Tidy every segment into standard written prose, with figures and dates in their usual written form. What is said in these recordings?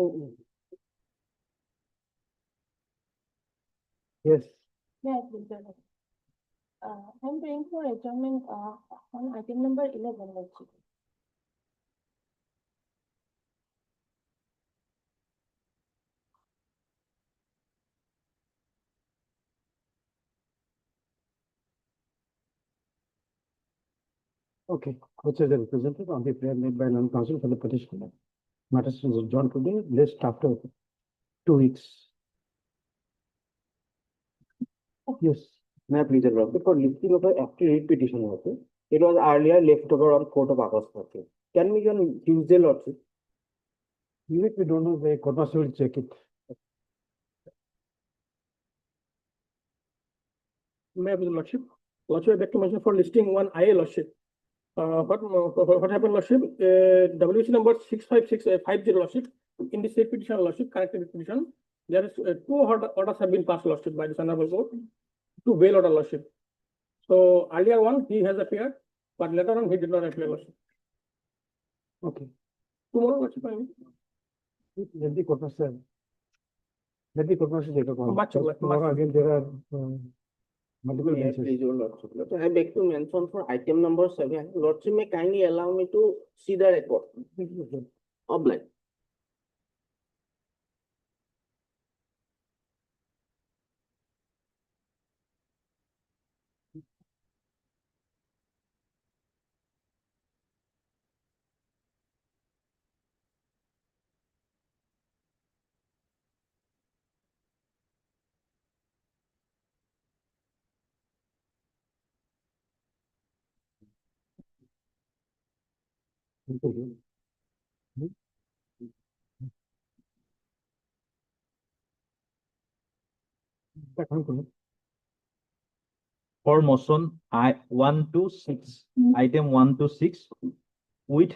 Oh, yes. Yes, Lordship. I'm praying for adjournment on item number 11, Lordship. Okay, which is represented on the prayer made by non-counsel for the petitioner. Matters is adjourned today, list after 2 weeks. Yes. May I please interrupt? For listing of the after petition also, it was earlier left over on 4th of August. Okay. Can we on Tuesday, Lordship? Even if we don't know, the court master will check it. May I please, Lordship? Lordship, I'd like to mention for listing one IA, Lordship. What happened, Lordship? WC number 65650, Lordship. In the state petition, Lordship, connected petition, there is 2 orders have been passed, Lordship, by this honorable court. 2 bail order, Lordship. So earlier one, he has appeared, but later on, he did not appear, Lordship. Okay. Tomorrow, Lordship, I mean. Let the court master take a call. Much, Because much. tomorrow again there are multiple May I benches. please, your Lordship? Lordship, I beg to mention for item number 7, Lordship may kindly allow me to see the record. Oblige. For motion I1 to 6, item 1 to 6, with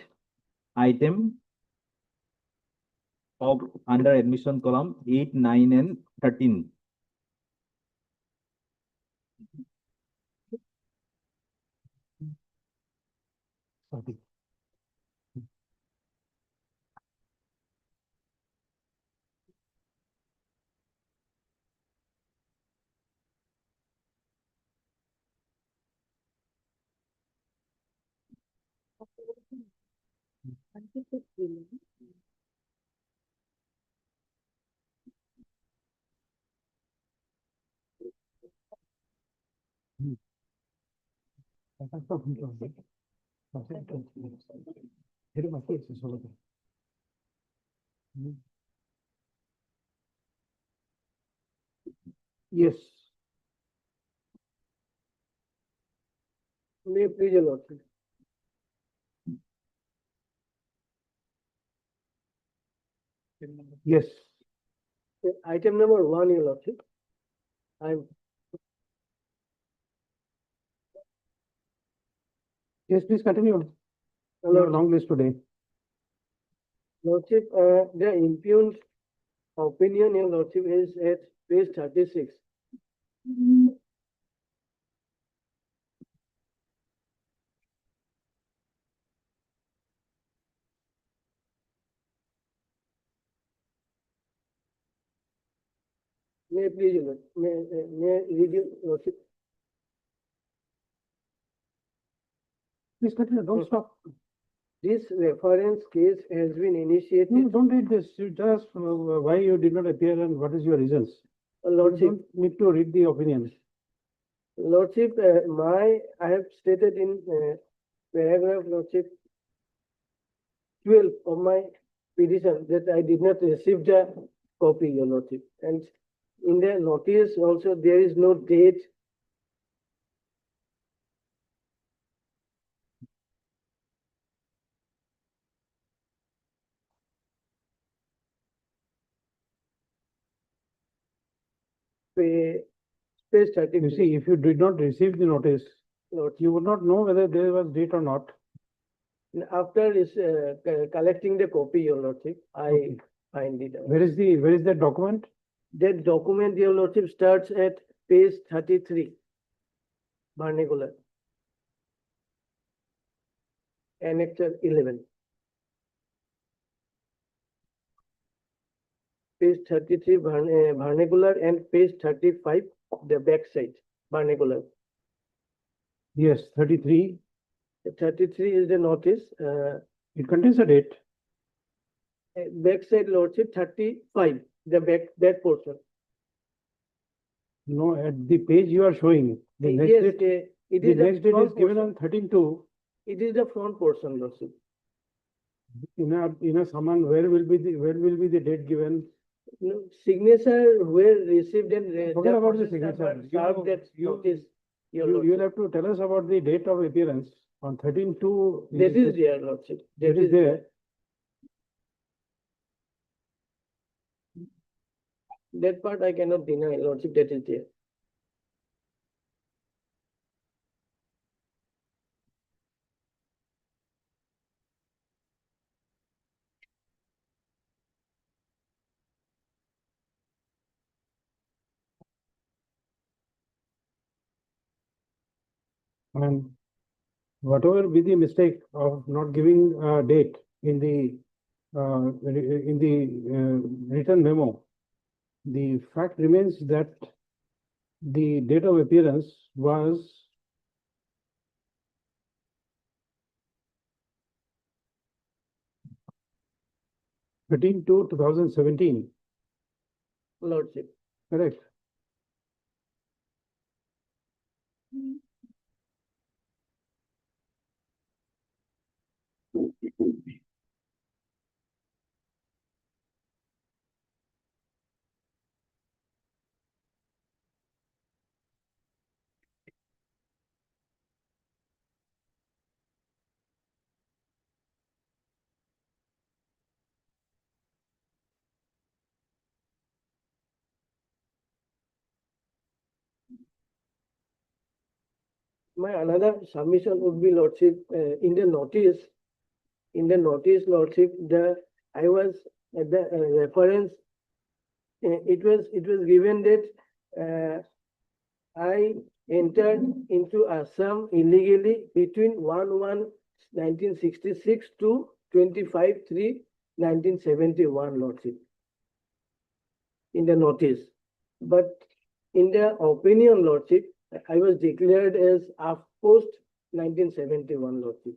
item of under admission column 8, 9, and 13. Sorry. Here my face is over there. Yes. May I please, your Lordship? Yes. Item number 1, your Lordship. Yes, please continue. We have a long list today. Lordship, the impugned opinion, your Lordship, is at page 36. May I please, your Lordship? May I read your Lordship? Please continue. Don't stop. This reference case has been initiated. No, don't read this. You just why you did not appear and what is your reasons. You Lordship, don't need to read the opinions. Lordship, I have stated in paragraph, Lordship, 12 of my petition that I did not receive the copy, your Lordship. And in the notice also, there is no date. Page 30. You see, if you did not receive the notice, you would not know whether there was date or not. After collecting the copy, your Lordship, I Okay. find it. Where is that document? That document, your Lordship, starts at page 33. Vernacular. Annexure 11. page 33 vernacular and page 35 the back side vernacular. Yes, 33. 33 is the notice. It contains a date. Back side lordship 35 the back portion. No, at the page you are showing, the next Yes, date, it the is next date front is given portion. on 13/2. It is the front portion lordship. In a summon, where will be the date given? No, signature were received and Forget about the process signature. served that notice. Your You'll lordship. have to tell us about the date of appearance on 13/2. That is there, lordship. That is there. That part I cannot deny, lordship, that is there. And whatever be the mistake of not giving a date in the written memo, the fact remains that the date of appearance was 13/2/2017, Lordship. correct? My another submission would be, lordship, in the notice, lordship, I was at the reference, it was given that I entered into Assam illegally between 1/1/1966 to 25/3/1971, lordship, in the notice. But in the opinion, lordship, I was declared as post 1971, lordship.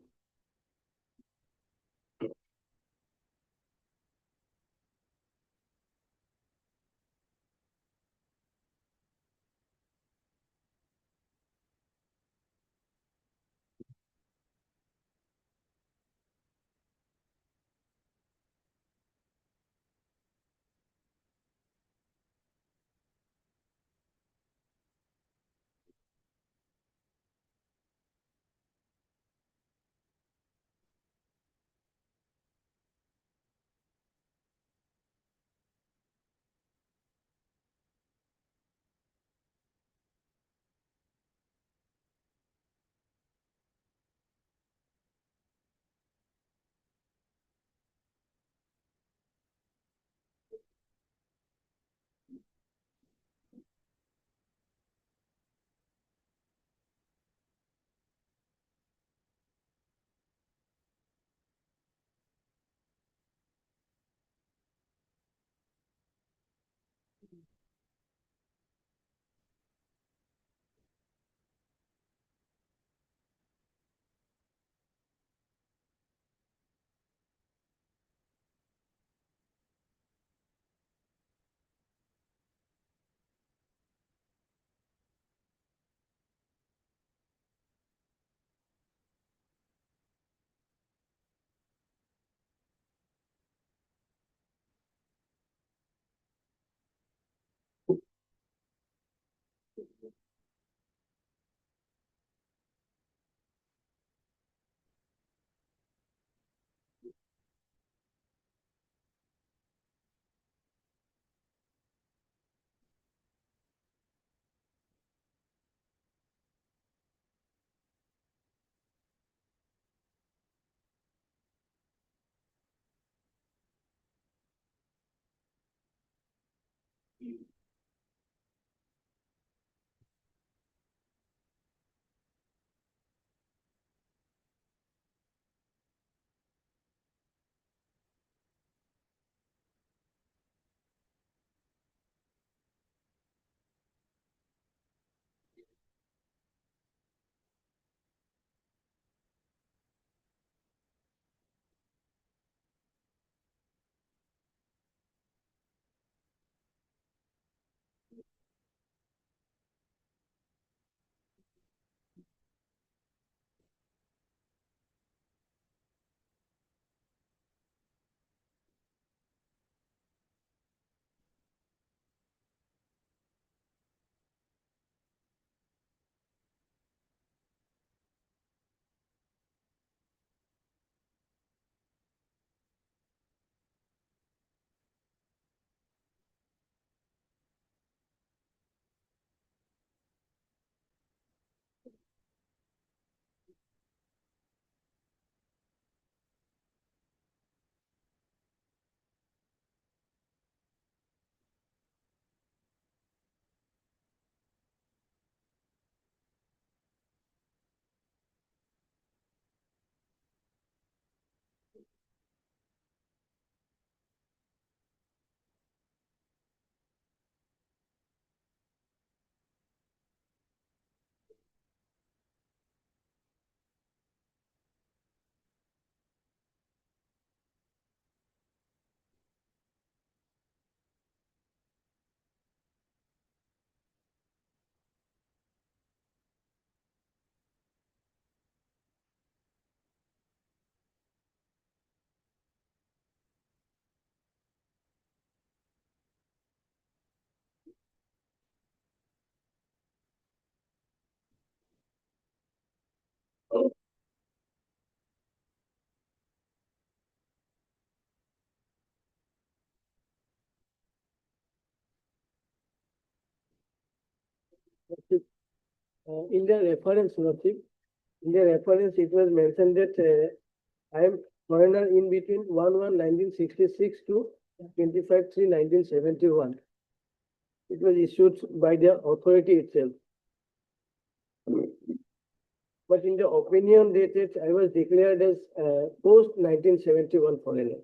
In the reference, Lordship, in the reference, it was mentioned that I am foreigner in between 1/1/1966 to 25/3/1971. It was issued by the authority itself. But in the opinion dated, I was declared as post 1971 foreigner.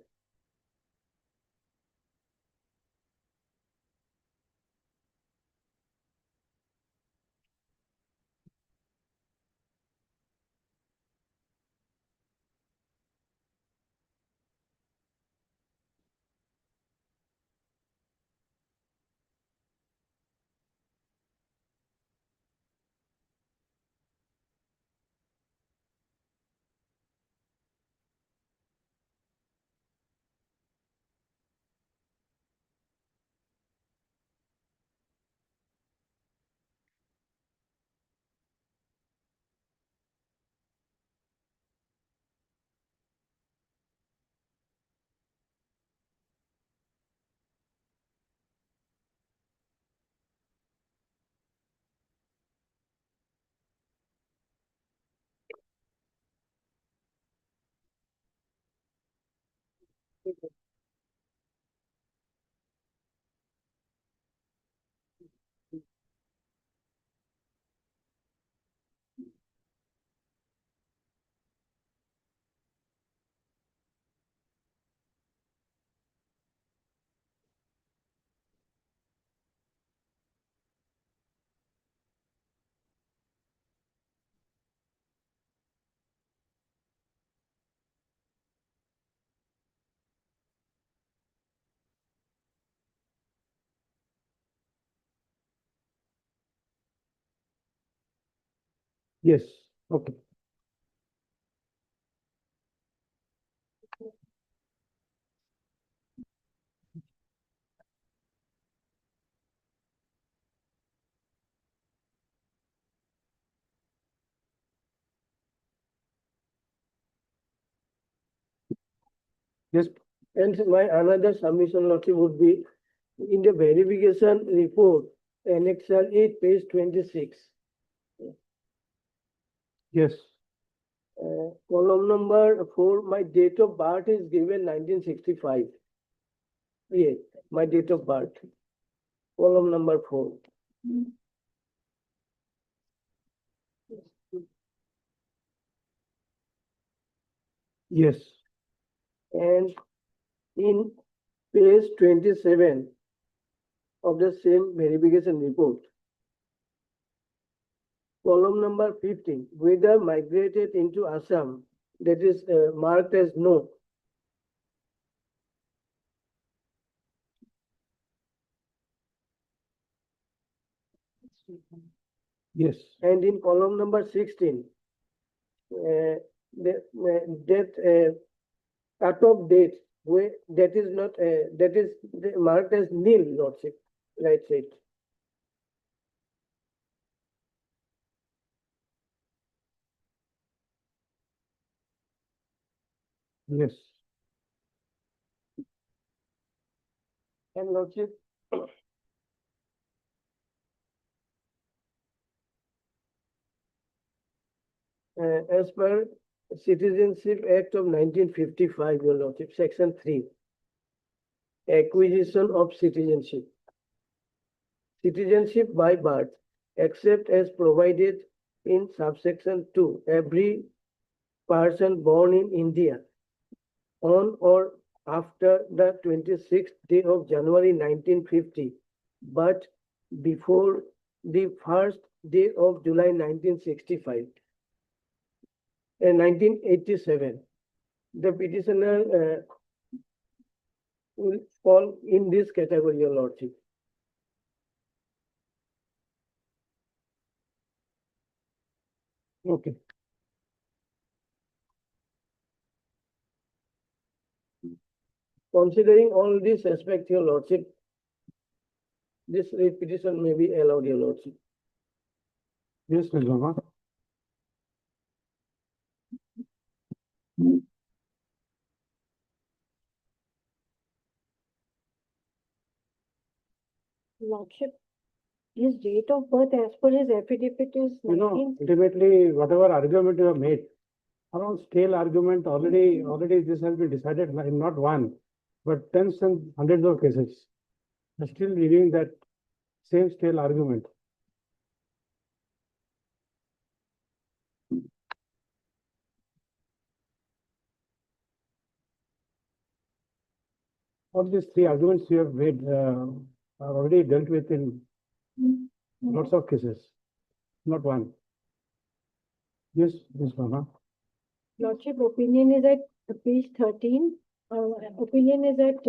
Yes, okay. Yes, And my another submission, Lordship, would be in the verification report, annexure 8, page 26. yes, Column number 4, my date of birth is given 1965. Yes, my date of birth. Column number 4. yes, And in page 27 of the same verification report, column number 15, whether migrated into Assam, that is marked as no. yes, And in column number 16, that cut-off date, where that is not, that is marked as nil, Lordship, right side. yes, And Lordship, as per Citizenship Act of 1955, Your Lordship, Section 3, acquisition of citizenship. Citizenship by birth, except as provided in subsection 2, every person born in India on or after the 26th day of January 1950, but before the first day of July 1965 and 1987. The petitioner will fall in this category, Your Lordship. okay. Considering all these aspects, Your Lordship, this writ petition may be allowed, Your Lordship. Yes, Ms. Verma. Lordship, His date of birth as per his affidavit is You know, 19. ultimately, whatever argument you have made, around scale argument, already this has been decided in not one, but tens and hundreds of cases. They're still reviewing that same scale argument. All these three arguments you have made are already dealt with in lots of cases, not one. Yes, Ms. Mama. Lordship, opinion is at page 13. Opinion is at,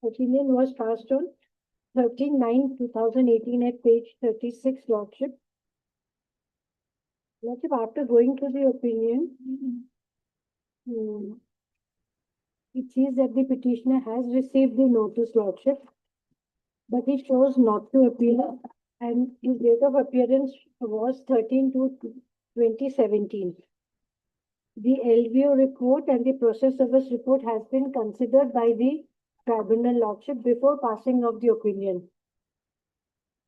opinion was passed on 13/9/2018 at page 36, Lordship. Lordship, after going through the opinion, it says that the petitioner has received the notice, Lordship, but he chose not to appear, and his date of appearance was 13/2/2017. The LVO report and the process service report has been considered by the tribunal, Lordship, before passing of the opinion.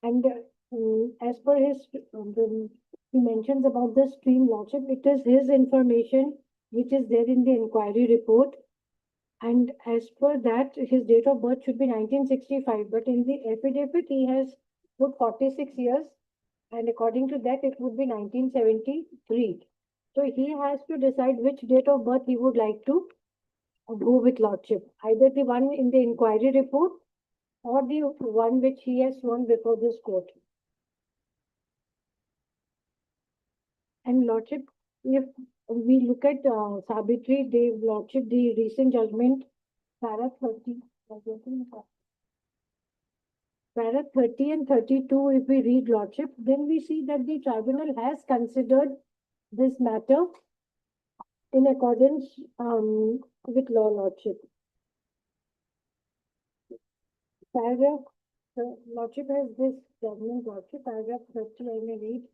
And as per his, he mentions about the stream, Lordship, it is his information which is there in the inquiry report. And as per that, his date of birth should be 1965, but in the affidavit, he has put 46 years, and according to that, it would be 1973. So he has to decide which date of birth he would like to go with, Lordship, either the one in the inquiry report or the one which he has sworn before this court. And Lordship, if we look at Sabitri Dev, Lordship, the recent judgment, para 30, para 30 and 32, if we read, Lordship, then we see that the tribunal has considered this matter in accordance with law, Lordship. Paragraph, Lordship has this judgment, Lordship, paragraph 30, I may read.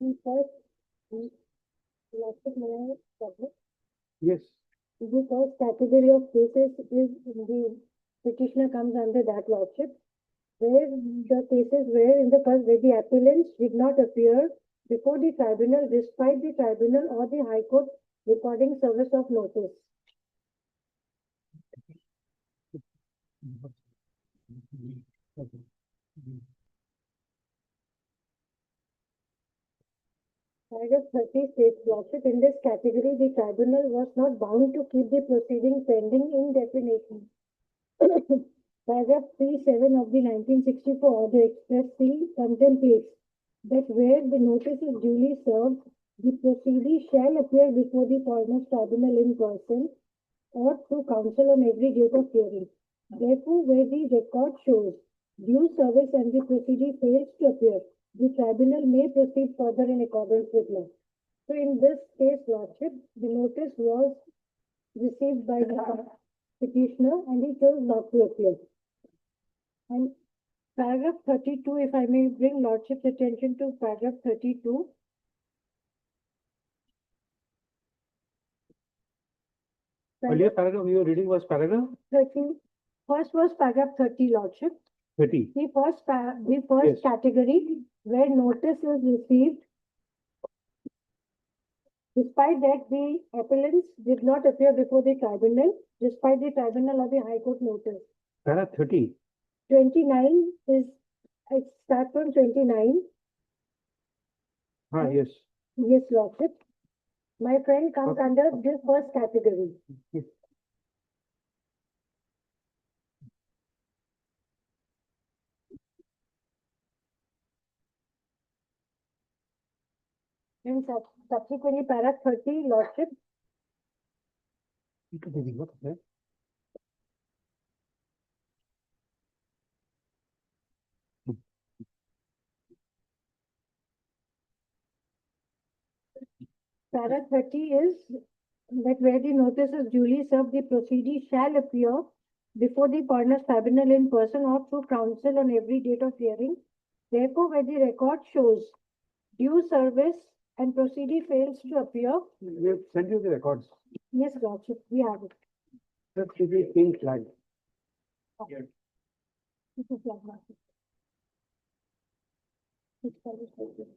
The first, Lordship, may I submit? Yes. The first category of cases is the petitioner comes under that, Lordship, where the cases where in the first where the appellants did not appear before the tribunal despite the tribunal or the High Court recording service of notice. Paragraph 30 states, Lordship, in this category, the tribunal was not bound to keep the proceeding pending indefinitely. Paragraph 37 of the 1964 order expressly contemplates that where the notice is duly served, the proceeding shall appear before the foremost tribunal in person or through counsel on every date of hearing. Therefore, where the record shows due service and the proceeding fails to appear, the tribunal may proceed further in accordance with law. So in this case, Lordship, the notice was received by the petitioner and he chose not to appear. And paragraph 32, if I may bring Lordship's attention to paragraph 32. Earlier paragraph you were reading was paragraph 30, first was paragraph 30, Lordship. 30. The first Yes. category where notice is received, despite that the appellants did not appear before the tribunal, despite the tribunal or the High Court notice. Paragraph 30. 29 is, it starts from 29. Yes. Yes, Lordship. My friend comes Okay. under this first category. Yes. And subsequently, paragraph 30, Lordship. What is that? Para 30 is that where the notice is duly served, the proceeding shall appear before the coroner's tribunal in person or through counsel on every date of hearing. Therefore, where the record shows due service and proceeding fails to appear, We have sent you the records. yes, Lordship, we have it. Just give me pink flag. This is flag, Lordship. Which flag is this?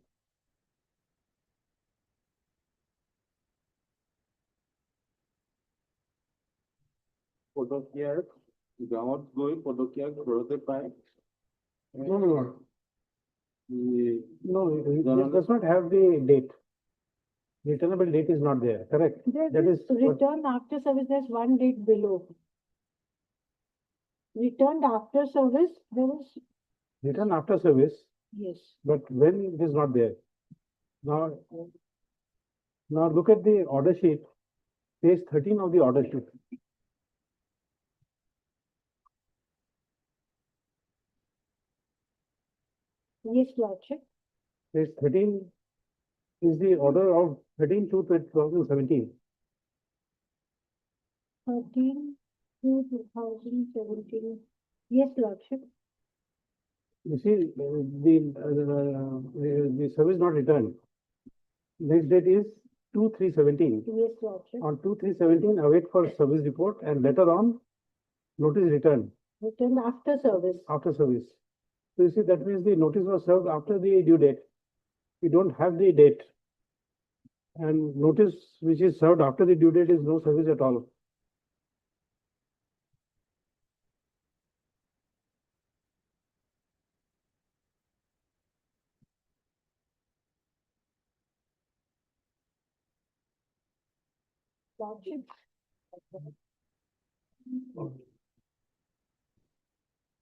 পদকীয়াৰ গাঁৱত গৈ পদকীয়াক ঘৰতে পায় No, no, no. No, it does not have the date. Returnable date is not there, correct? That There's is what- return after service, there's one date below. Returned after service, there is, Return after service, yes. but when it is not there. Now look at the order sheet, page 13 of the order sheet. Yes, Lordship. Page 13 is the order of 13/2/2017. 13/2/2017. Yes, Lordship. You see, the service not returned. Next date is 2/3/17. Yes, Lordship. On 2/3/17, await for service report and later on, notice return Returned after service. after service. So you see, that means the notice was served after the due date. We don't have the date. And notice which is served after the due date is no service at all. Lordship.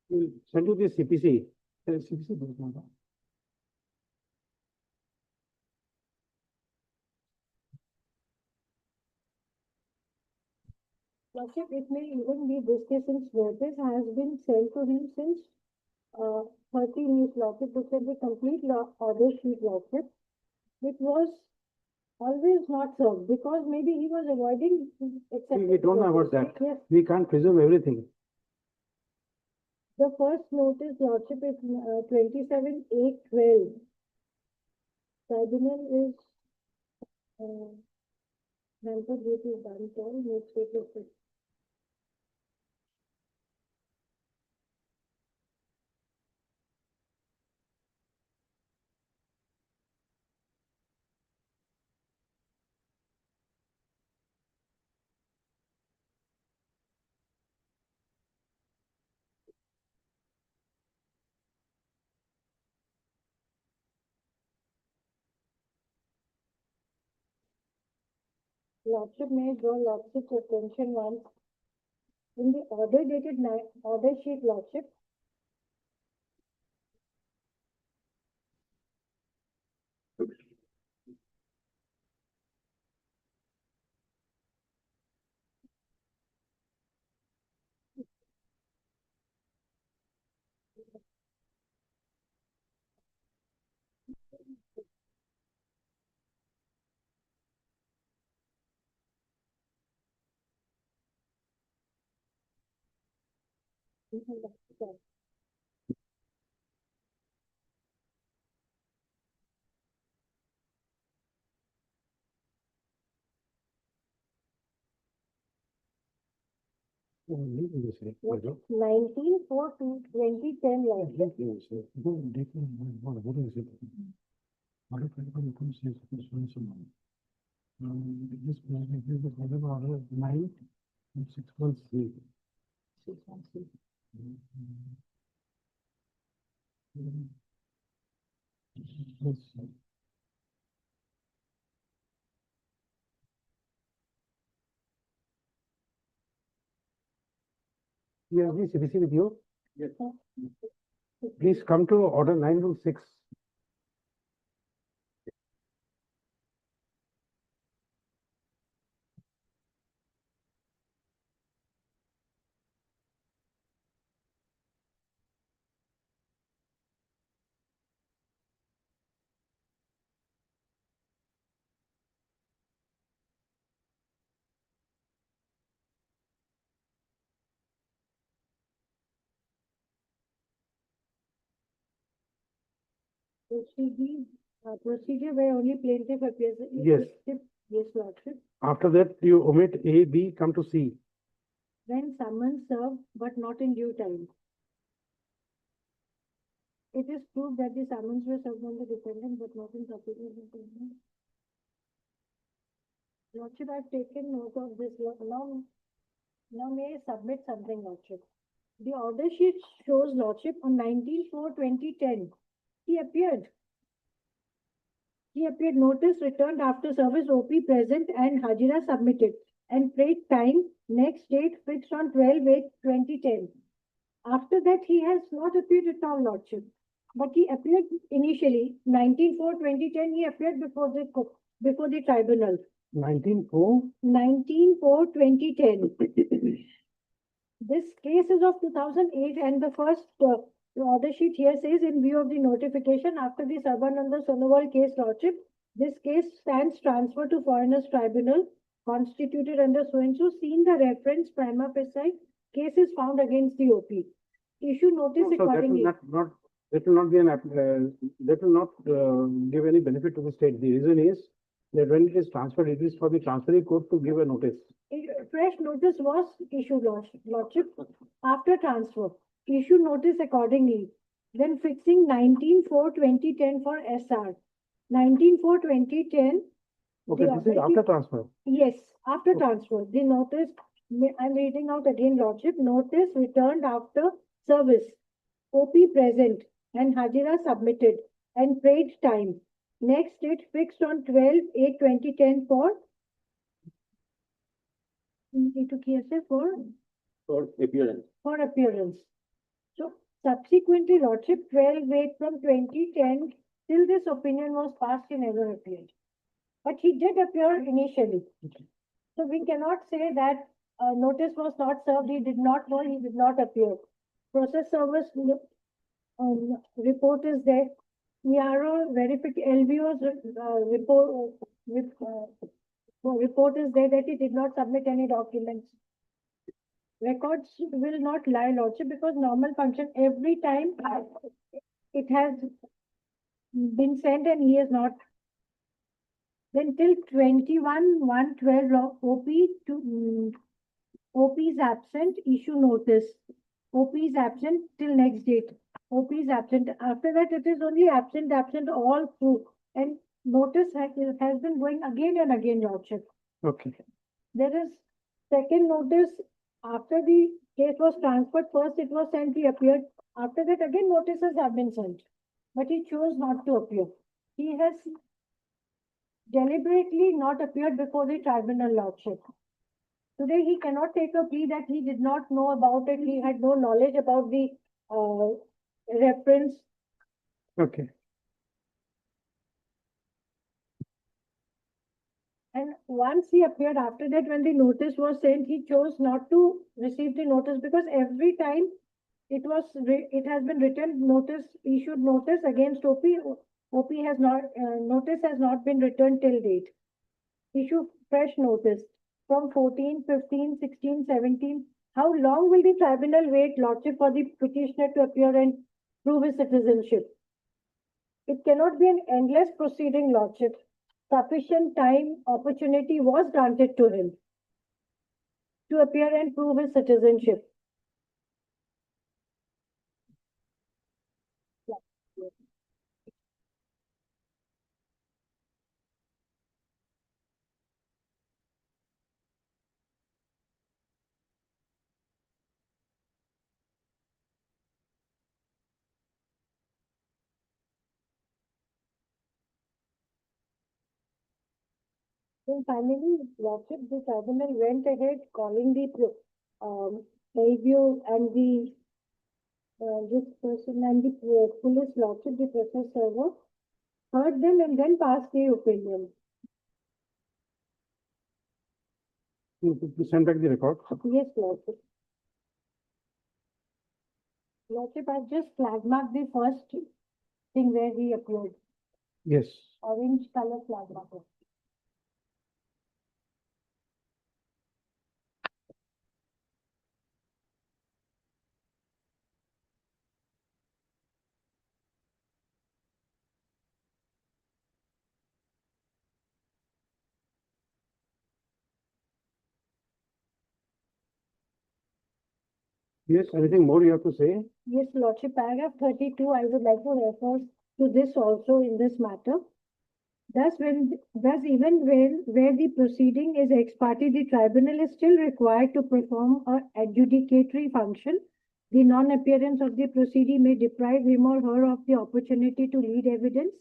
We'll send you the CPC. CPC does not have. Lordship, it may even be this case since notice has been sent to him since 13 years, Lordship. Look at the complete order sheet, Lordship. It was always not served because maybe he was avoiding accepting. We don't know about that. Yes, We can't presume everything. the first notice, Lordship, is 27/8/12. Tribunal is hampered due to downfall, newspaper. Lordship may draw Lordship's attention once in the order dated order sheet, Lordship. What 19/4/2010, Lordship. This order 9 and 6/1/3. 6/1/3. You have the CBC with you? Yes. Please come to order 9/6. Procedure where only plaintiff appears. Yes. Yes, Lordship. After that, you omit A, B, come to C. When summons served but not in due time. It is proved that the summons were served on the defendant but not in sufficient time. Lordship, I've taken note of this. Now may I submit something, Lordship? The order sheet shows, Lordship, on 19/4/2010, he appeared. He appeared, notice returned after service, OP present and Hajira submitted, and paid time, next date fixed on 12/8/2010. After that, he has not appeared at all, Lordship. But he appeared initially, 19/4/2010, he appeared before the tribunal. 19/4. 19/4/2010. This case is of 2008, and the first order sheet here says, in view of the notification after the Sarbananda Sonowal case, Lordship, this case stands transferred to Foreigners Tribunal constituted under so and so, seen the reference prima facie, case is found against the OP. Issue notice So that will accordingly. that will not be that will not give any benefit to the state. The reason is that when it is transferred, it is for the transferee court to give a notice. Fresh notice was issued, Lordship, after transfer. Issue notice accordingly. Then fixing 19/4/2010 for SR. 19/4/2010. Okay, this is after transfer. Yes, after transfer. The notice, I'm reading out again, Lordship. Notice returned after service. OP present and Hajira submitted and paid time. Next date fixed on 12/8/2010 for appearance. For appearance. So subsequently, Lordship, 12/8 from 2010 till this opinion was passed, he never appeared. But he did appear initially. So we cannot say that notice was not served, he did not know, he did not appear. Process service report is there. ERO verification, LVO's report is there that he did not submit any documents. Records will not lie, Lordship, because normal function, every time it has been sent and he has not. Then till 21/1/12 OP is absent, issue notice. OP is absent till next date. OP is absent. After that, it is only absent all through. And notice has been going again and again, Lordship. Okay. There is second notice after the case was transferred. First it was sent, he appeared. After that, again notices have been sent. But he chose not to appear. He has deliberately not appeared before the tribunal, Lordship. Today, he cannot take a plea that he did not know about it. He had no knowledge about the reference. Okay. And once he appeared, after that, when the notice was sent, he chose not to receive the notice, because every time it has been written notice, issued notice against OP. OP has not, notice has not been returned till date. Issue fresh notice from 14, 15, 16, 17. How long will the tribunal wait, Lordship, for the petitioner to appear and prove his citizenship? It cannot be an endless proceeding, Lordship. Sufficient time, opportunity was granted to him to appear and prove his citizenship. Then finally, Lordship, the tribunal went ahead calling the review and the this person and the police, Lordship, the process server, heard them and then passed the opinion. You send back the record. Yes, Lordship. Lordship, I've just flag marked the first thing where he appeared. Yes. Orange color flag marker. Yes, anything more you have to say? Yes, Lordship, paragraph 32, I would like to refer to this also in this matter. Thus, even when where the proceeding is ex parte, the tribunal is still required to perform a adjudicatory function. The non-appearance of the proceeding may deprive him or her of the opportunity to lead evidence,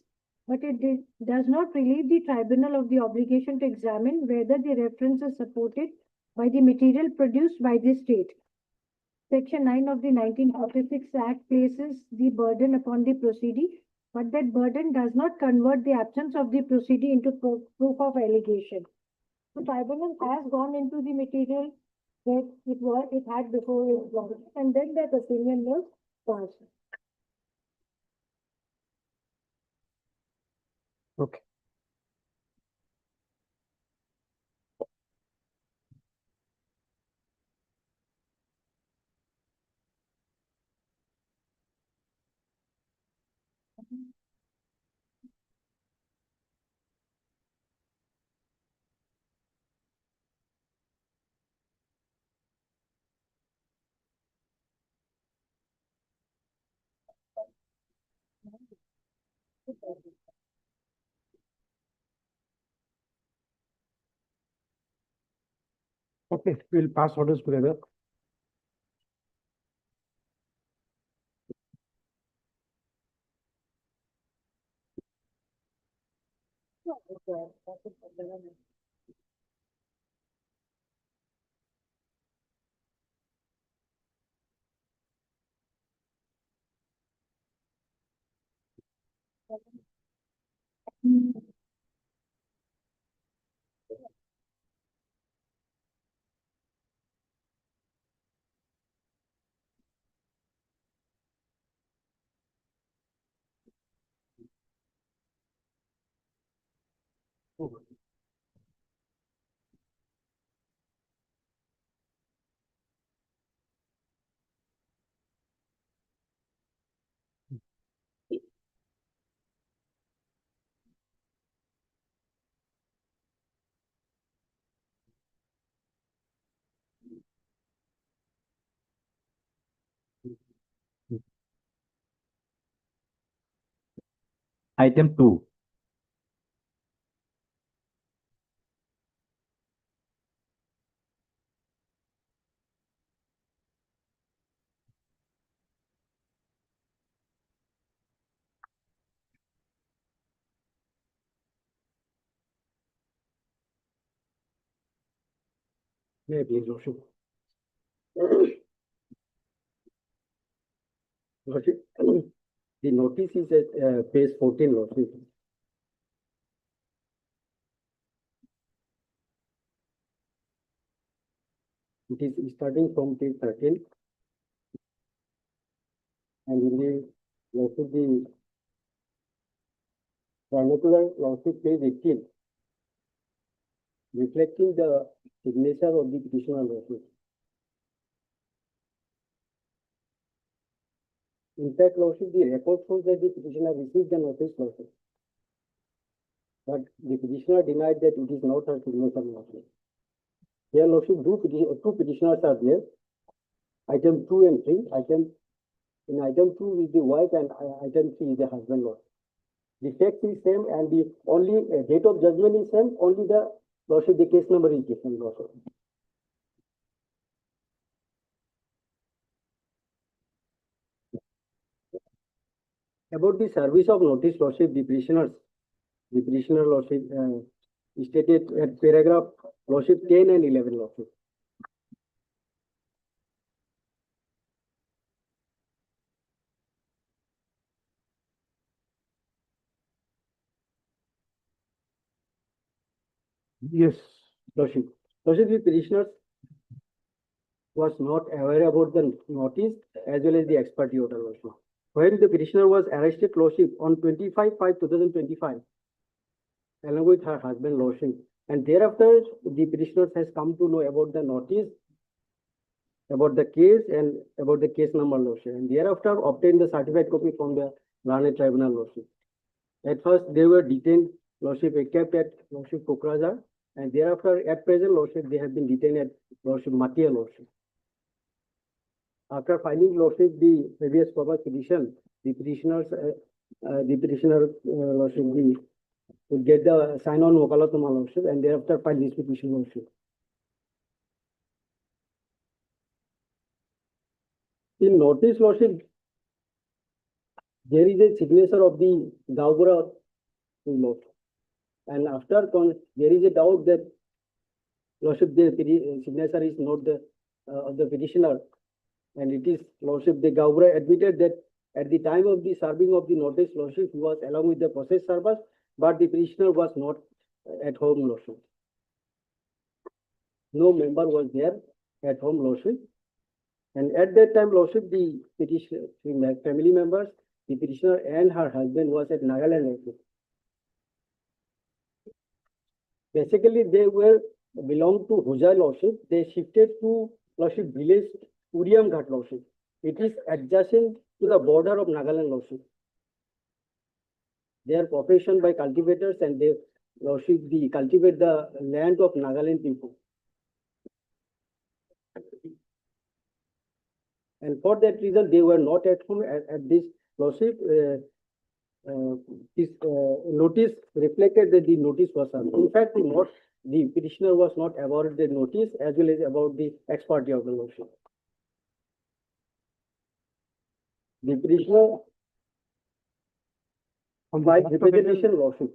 but it does not relieve the tribunal of the obligation to examine whether the reference is supported by the material produced by the state. Section 9 of the 1946 Act places the burden upon the proceeding, but that burden does not convert the absence of the proceeding into proof of allegation. The tribunal has gone into the material that it had before its launch, and then that opinion was passed. Okay. Okay, we'll pass orders together. Item 2. May I please, Lordship? Lordship, the notice is at page 14, Lordship. It is starting from page 13. And in the Lordship, the vernacular Lordship, page 18, reflecting the signature of the petitioner, Lordship. In fact, Lordship, the record shows that the petitioner received the notice, Lordship. But the petitioner denied that it is not her signature, Lordship. Here, Lordship, two petitioners are there. Item 2 and 3. In item 2 is the wife and item 3 is the husband, Lordship. The fact is same and the only date of judgment is same, only the Lordship, the case number is different, Lordship. About the service of notice, Lordship, the petitioner, Lordship, stated at paragraph, Lordship, 10 and 11, Lordship. Yes. Lordship, the petitioner was not aware about the notice as well as the ex parte order, Lordship. When the petitioner was arrested, Lordship, on 25/5/2025, along with her husband, Lordship, and thereafter the petitioner has come to know about the notice, about the case and about the case number, Lordship, and thereafter obtained the certified copy from the Learned Tribunal, Lordship. At first they were detained, Lordship, kept at Lordship Kokrajhar, and thereafter at present, Lordship, they have been detained at Lordship Matia, Lordship. After filing lordship the habeas corpus petition, the petitioner lordship would get the sign on wakalatnama lordship and thereafter file this petition lordship. In notice lordship, there is a signature of the Gaugura lot. And after there is a doubt that lordship the signature is not the of the petitioner, and it is lordship the Gaugura admitted that at the time of the serving of the notice lordship he was along with the process servers, but the petitioner was not at home lordship. No member was there at home lordship. And at that time, lordship, the petitioner, the family members, the petitioner and her husband was at Nagaland lordship. Basically, they belonged to Huja lordship. They shifted to lordship village Uriam Ghat lordship. It is adjacent to the border of Nagaland lordship. They are profession by cultivators and they lordship cultivate the land of Nagaland people. And for that reason, they were not at home at this lordship. This notice reflected that the notice was served. In fact, the petitioner was not awarded the notice as well as about the ex parte of the lordship. The petitioner by representation lordship.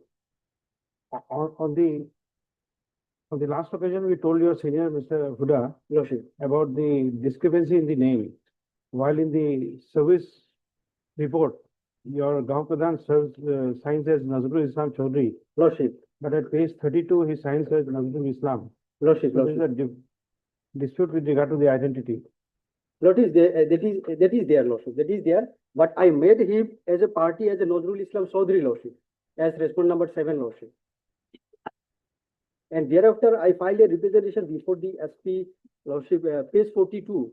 On the last occasion, we told your senior, Mr. Huda, Lordship. about the discrepancy in the name. While in the service report, your Gaon Pradhan signs as Nazrul Islam Chaudhry, Lordship. but at page 32, he signs as Nazrul Islam. Lordship. So there is a dispute with regard to the identity. Lordship, that is there, Lordship. That is there. But I made him as a party as a Nazrul Islam Chaudhry, Lordship, as respondent number 7, Lordship. And thereafter, I filed a representation before the SP, Lordship, page 42.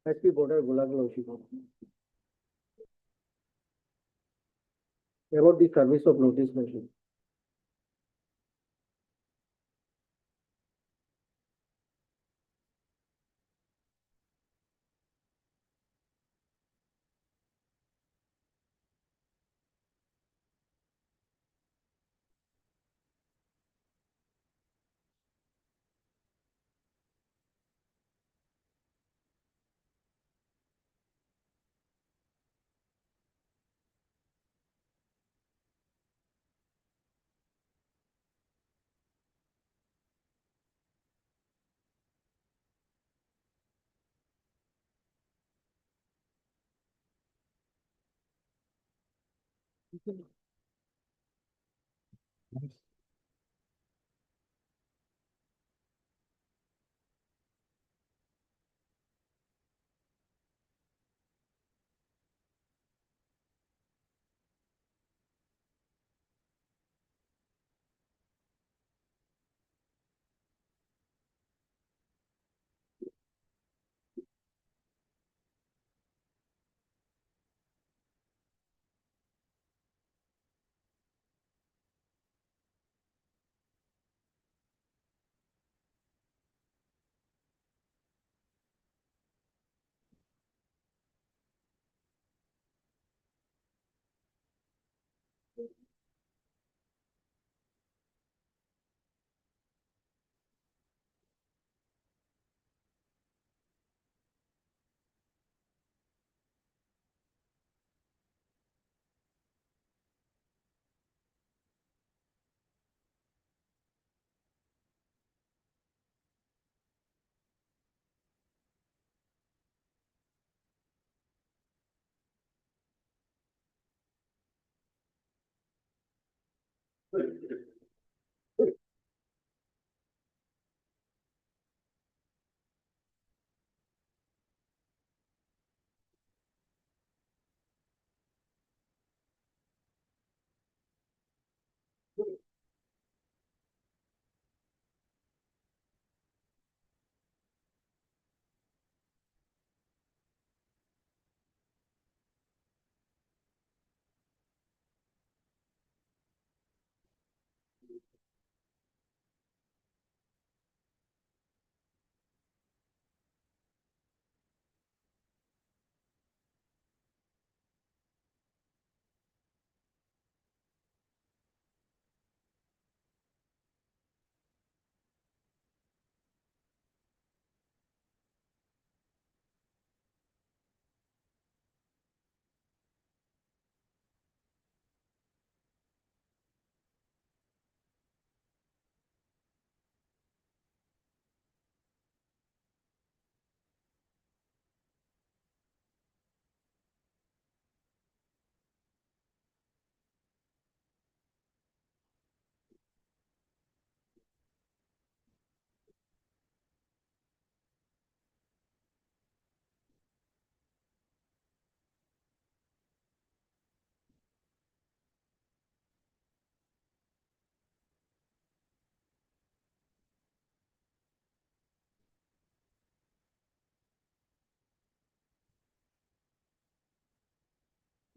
SP border Gulag Lordship. About the service of notice, Lordship.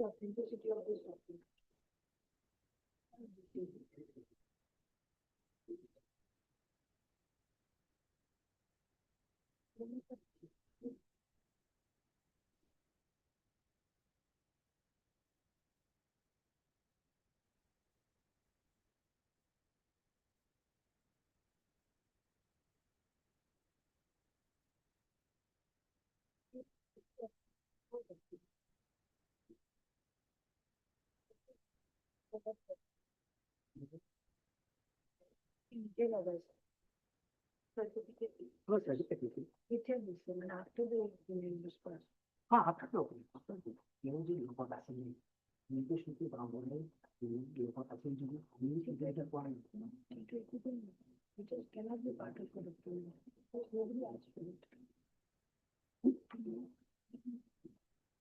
Authenticity of this document. Detail of this. Certificate. No, certificate. Detail this, and after the opinion was passed. हाँ after the opening, after the मुझे लोगों का assembly मुझे शुरू काम करने लोगों का assembly मुझे data point It just cannot be part of the document. Because nobody asked for it.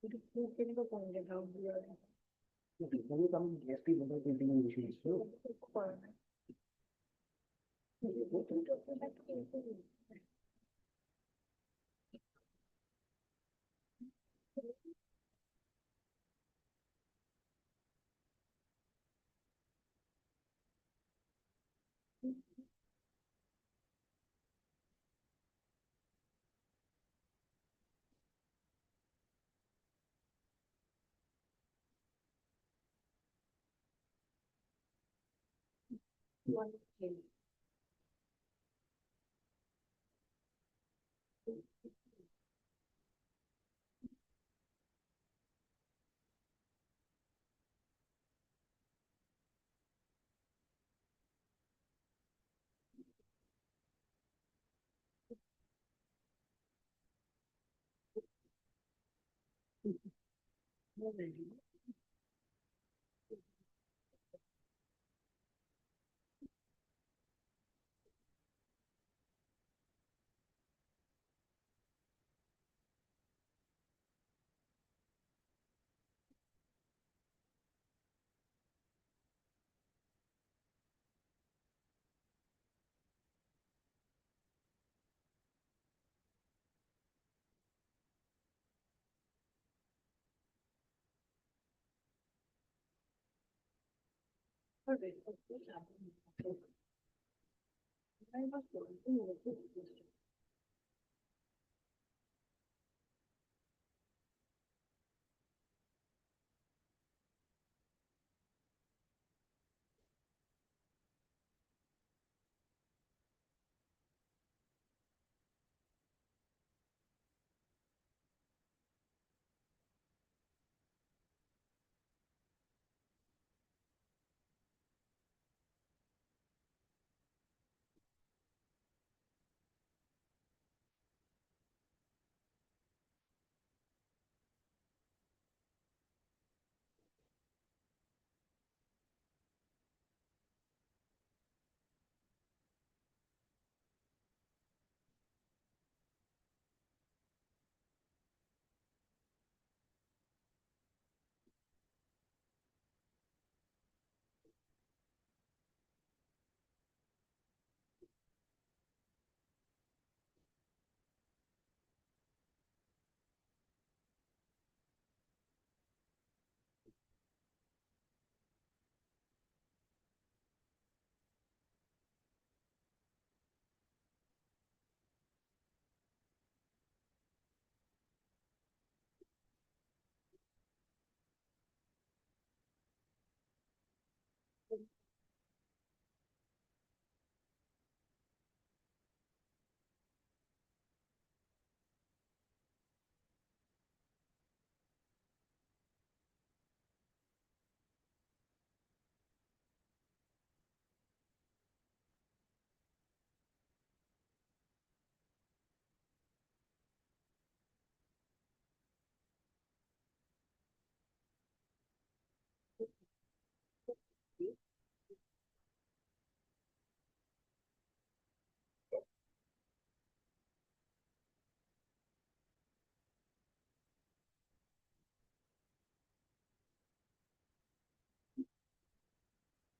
It is no kind of pointed out here. when you come SP number printing issues so Requirement. You go to document. One thing. No, really. Okay, so this happened. I was going to know this question.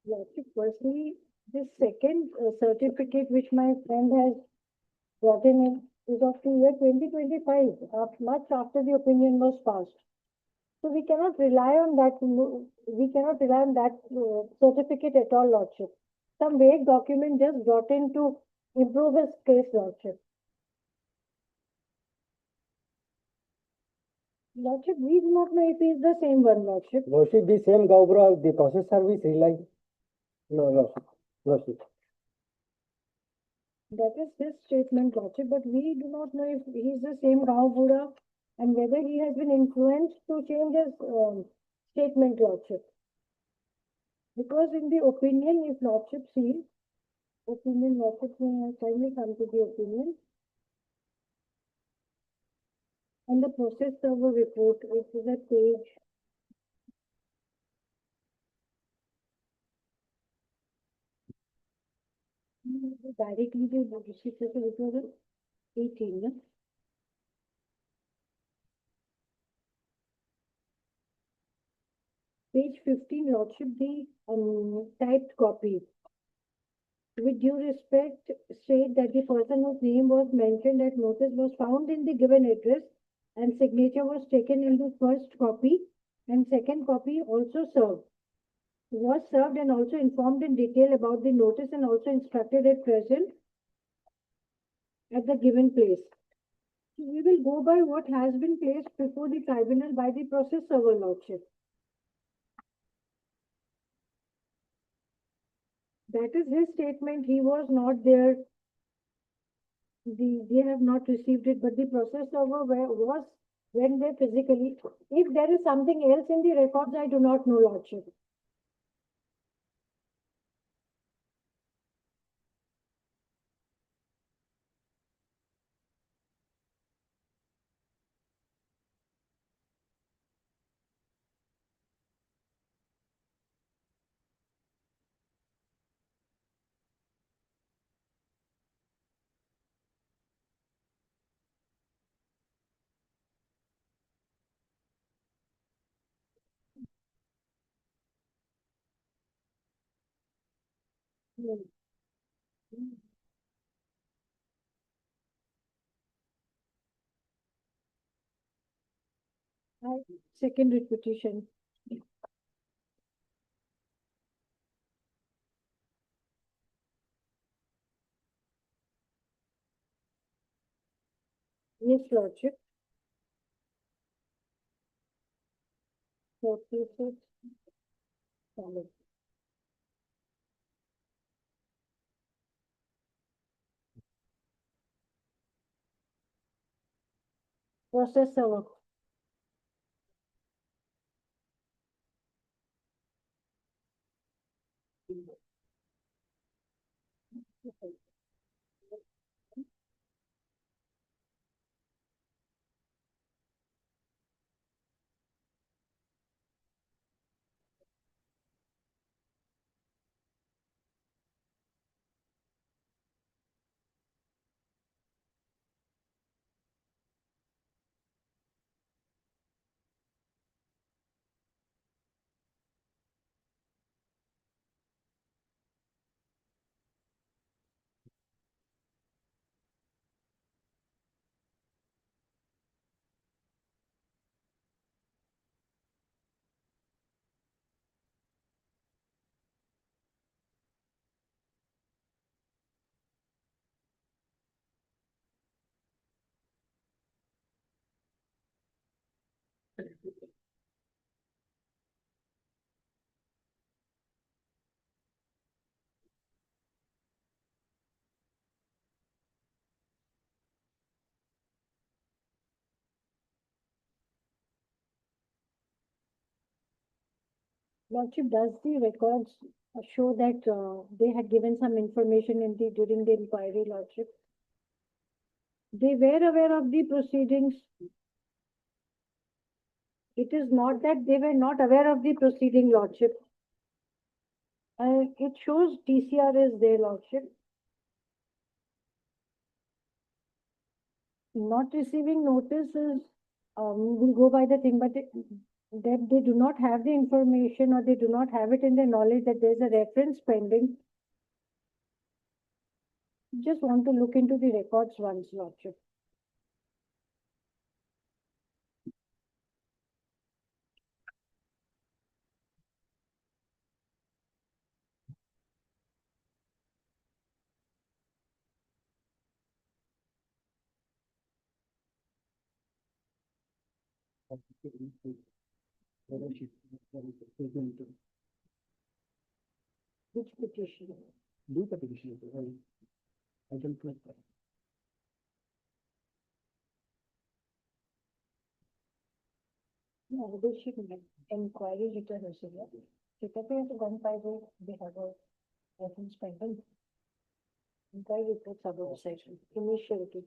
Lordship, firstly, this second certificate which my friend has gotten in is of the year 2025, much after the opinion was passed. So we cannot rely on that, certificate at all, Lordship. Some vague document just brought in to improve his case, Lordship. Lordship, we do not know if he is the same one, Lordship. Lordship, the same Gaubra, the process service rely. No, Lordship. Lordship. That is his statement, Lordship, but we do not know if he is the same Rao Buddha and whether he has been influenced to change his statement, Lordship. Because in the opinion, if Lordship sees, opinion, Lordship may kindly come to the opinion. And the process server report, which is a page. Directly the receipt report 18. No? Page 15, Lordship, the typed copy. With due respect, state that the person whose name was mentioned at notice was found in the given address and signature was taken in the first copy and second copy also served. Was served and also informed in detail about the notice and also instructed at present at the given place. We will go by what has been placed before the tribunal by the process server, Lordship. That is his statement. He was not there. They have not received it, but the process server was when there physically. If there is something else in the records, I do not know, Lordship. Second repetition. Yes, Lordship. 46. Solid. Process server. Lordship, does the records show that they had given some information in the during the inquiry, Lordship? They were aware of the proceedings. It is not that they were not aware of the proceeding, Lordship. It shows TCR is there, Lordship. Not receiving notices, will go by the thing, but that they do not have the information or they do not have it in their knowledge that there's a reference pending. Just want to look into the records once, Lordship. Which petition? Do the petition. I can press that. No, they should inquiry return receiver. Typically, at 158, they have a reference pending. Inquiry reports about the section, initiality.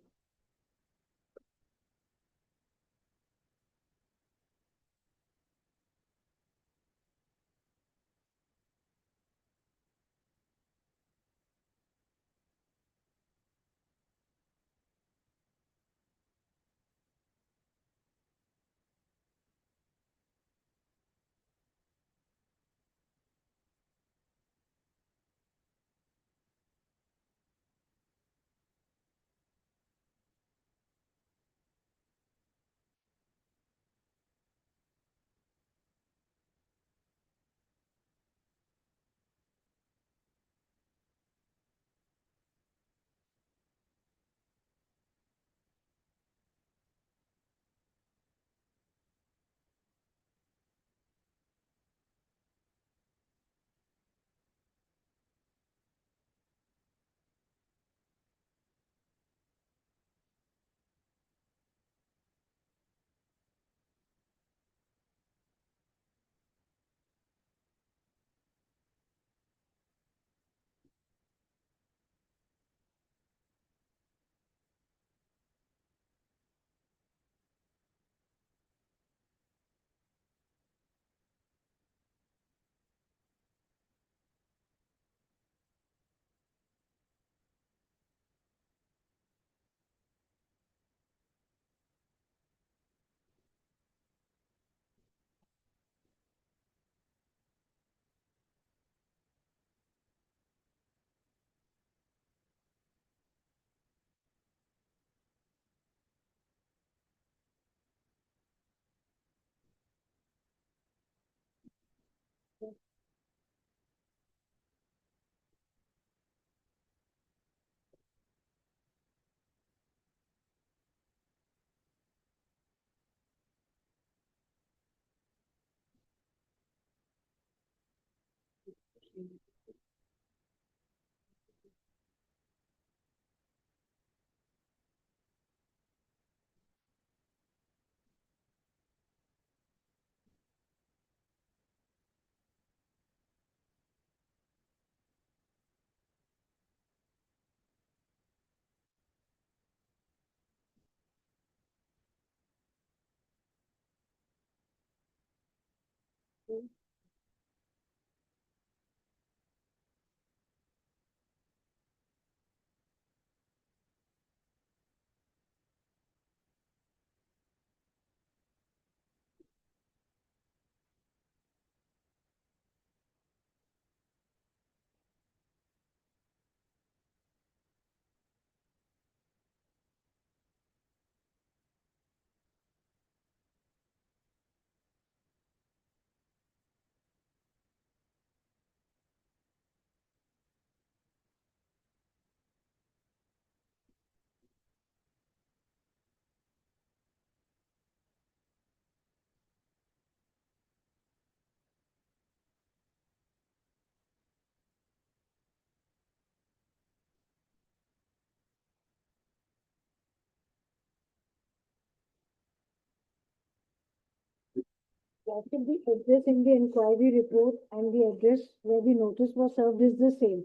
What should the address in the inquiry report and the address where the notice was served is the same.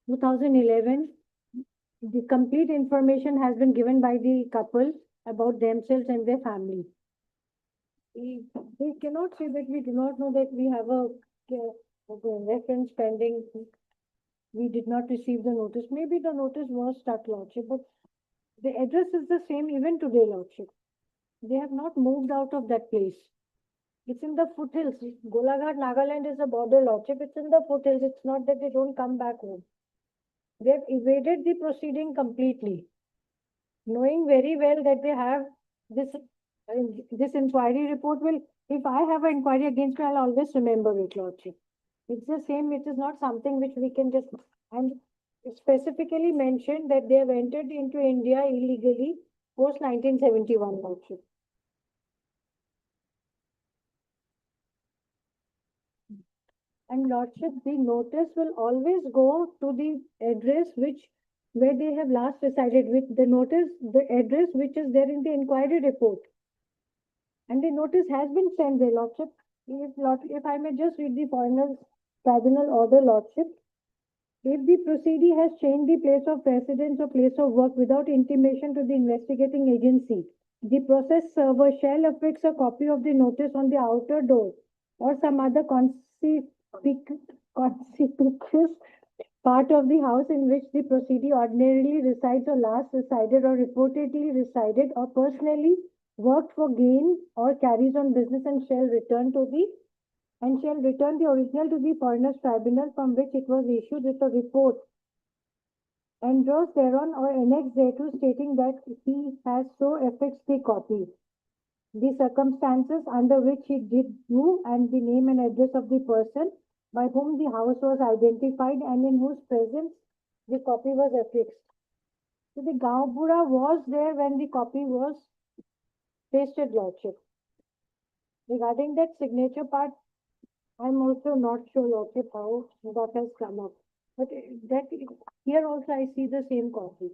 2011, the complete information has been given by the couple about themselves and their family. They cannot say that we do not know that we have a reference pending. We did not receive the notice. Maybe the notice was stuck, Lordship, but the address is the same even today, Lordship. They have not moved out of that place. It's in the foothills. Golaghat, Nagaland is a border, Lordship. It's in the foothills. It's not that they don't come back home. They have evaded the proceeding completely, knowing very well that they have this inquiry report will, if I have an inquiry against me, I'll always remember it, Lordship. It's the same, it is not something which we can just, and it specifically mentioned that they have entered into India illegally post 1971, Lordship. And Lordship, the notice will always go to the address where they have last resided, with the notice, the address which is there in the inquiry report. And the notice has been sent there, Lordship. If I may just read the foreigner's tribunal order, Lordship. If the proceedee has changed the place of residence or place of work without intimation to the investigating agency, the process server shall affix a copy of the notice on the outer door or some other conspicuous part of the house in which the proceedee ordinarily resides or last resided or reportedly resided or personally worked for gain or carries on business, and shall return the original to the foreigners tribunal from which it was issued, with a report endorsed thereon or annexed thereto stating that he has so affixed the copy, the circumstances under which he did do, and the name and address of the person by whom the house was identified and in whose presence the copy was affixed. So the Gaubura was there when the copy was pasted, Lordship. Regarding that signature part, I'm also not sure, Lordship, how that has come up. But that here also I see the same copy.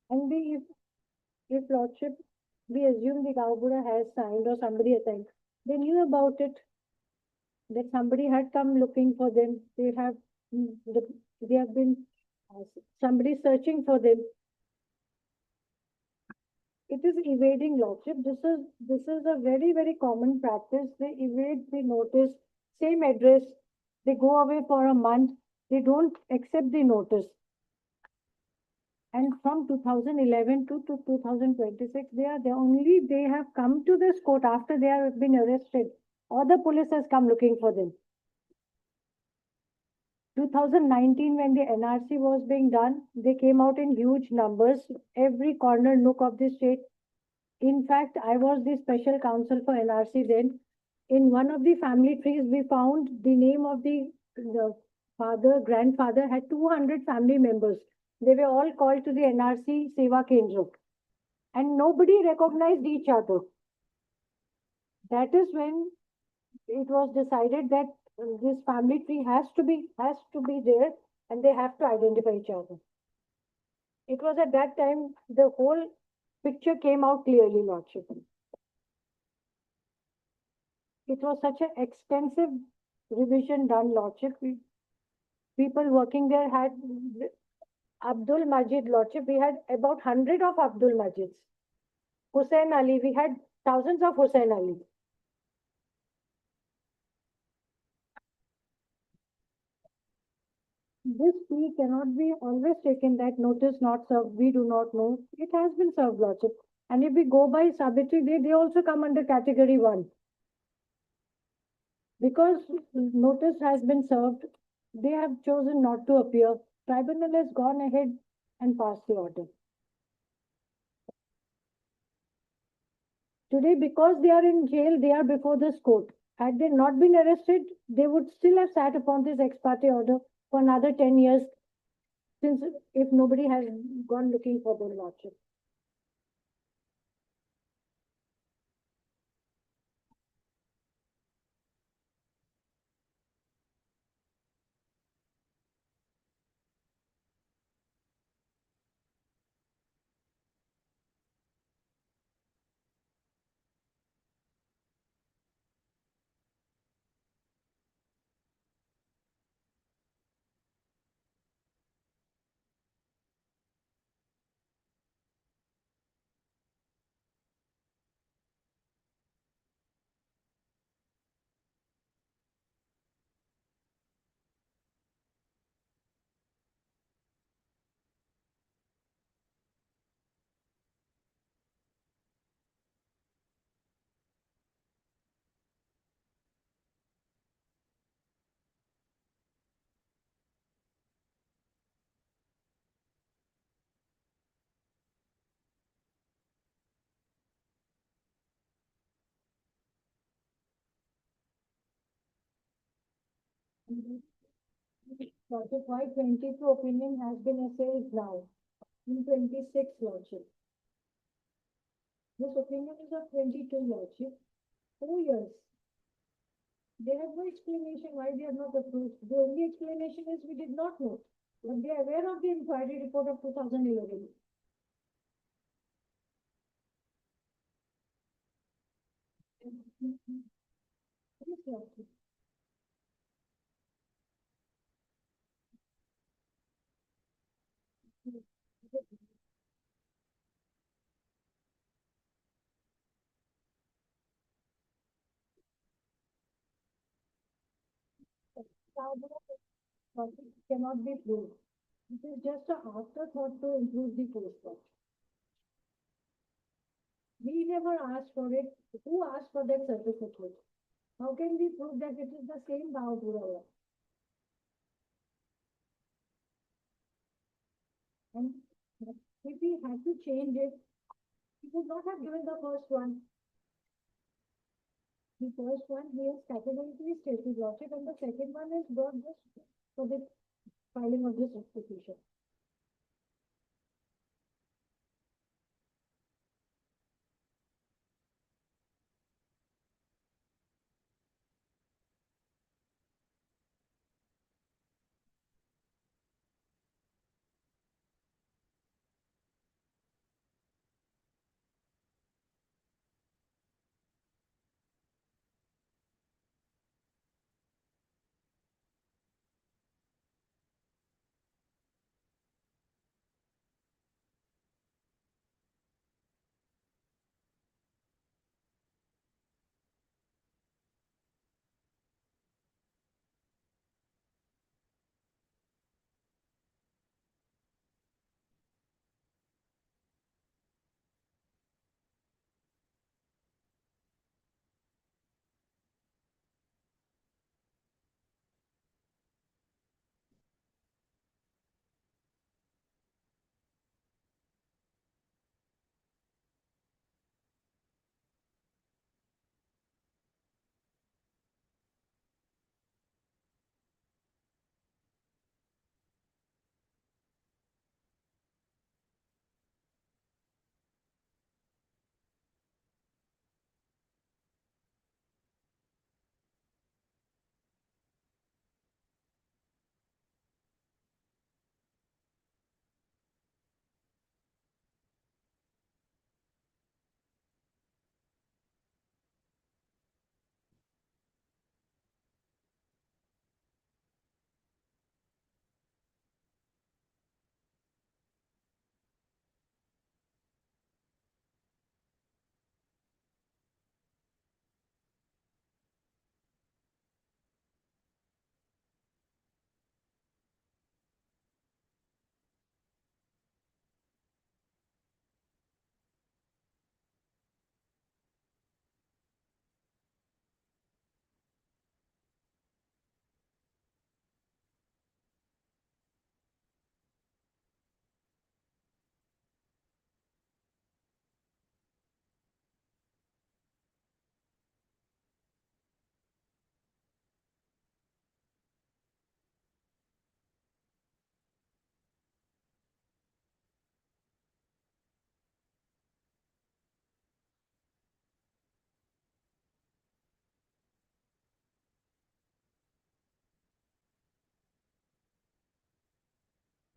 And if Lordship, we assume the Gaubura has signed or somebody has signed, they knew about it, that somebody had come looking for them. They have been somebody searching for them. It is evading, Lordship. This is a very common practice. They evade the notice, same address. They go away for a month. They don't accept the notice. And from 2011 to 2026, they have come to this court after they have been arrested, or the police has come looking for them. 2019, when the NRC was being done, they came out in huge numbers, every corner nook of the state. In fact, I was the special counsel for NRC then. In one of the family trees, we found the name of the grandfather had 200 family members. They were all called to the NRC Seva Kendra. And nobody recognized each other. That is when it was decided that this family tree has to be there, and they have to identify each other. It was at that time the whole picture came out clearly, Lordship. It was such an extensive revision done, Lordship. People working there had Abdul Majid, Lordship. We had about 100 of Abdul Majids. Hussain Ali, we had thousands of Hussain Ali. This plea cannot be always taken that notice not served, we do not know. It has been served, Lordship. And if we go by Sabitri, they also come under category 1. Because notice has been served, they have chosen not to appear. Tribunal has gone ahead and passed the order. Today, because they are in jail, they are before this court. Had they not been arrested, they would still have sat upon this ex parte order for another 10 years, since if nobody has gone looking for them, Lordship. Lordship, why 22 opinion has been essayed now in 26, Lordship. This opinion is of 22, Lordship. 4 years. They have no explanation why they are not approved. The only explanation is we did not know. But they are aware of the inquiry report of 2011. Yes, Lord. Profit cannot be proved. It is just an afterthought to improve the postcard. We never asked for it. Who asked for that certificate? How can we prove that it is the same Bhavapura? And if we had to change it, we would not have given the first one. The first one he has categorically stated lordship, and the second one is brought just for the filing of this application.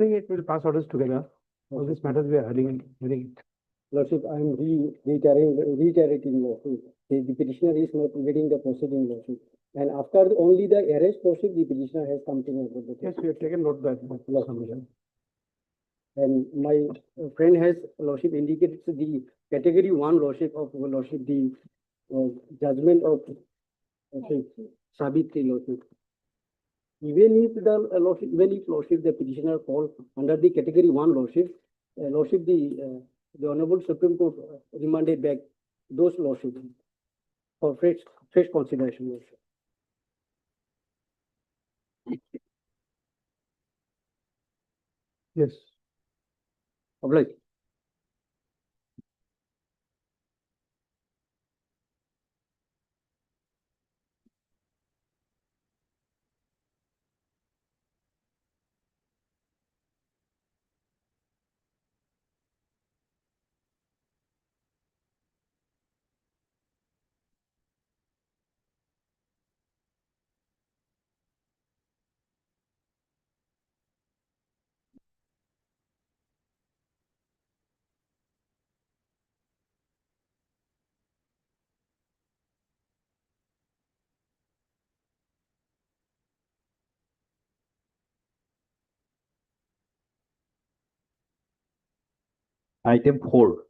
I think it will pass orders together. All these matters we are hearing. Lordship, I am reiterating, Lordship. The petitioner is not getting the proceeding, Lordship. And after only the arrest process, the petitioner has come to know about the Yes, case. we have taken note that. Lordship. And my friend has, Lordship, indicated the category one, Lordship, of Lordship, the judgment of Sabitri, Lordship. Even if the Lordship, even if Lordship, the petitioner falls under the category one, Lordship, Lordship, the Honorable Supreme Court remanded back those Lordship for fresh consideration, Lordship. Yes. Oblige. Item 4.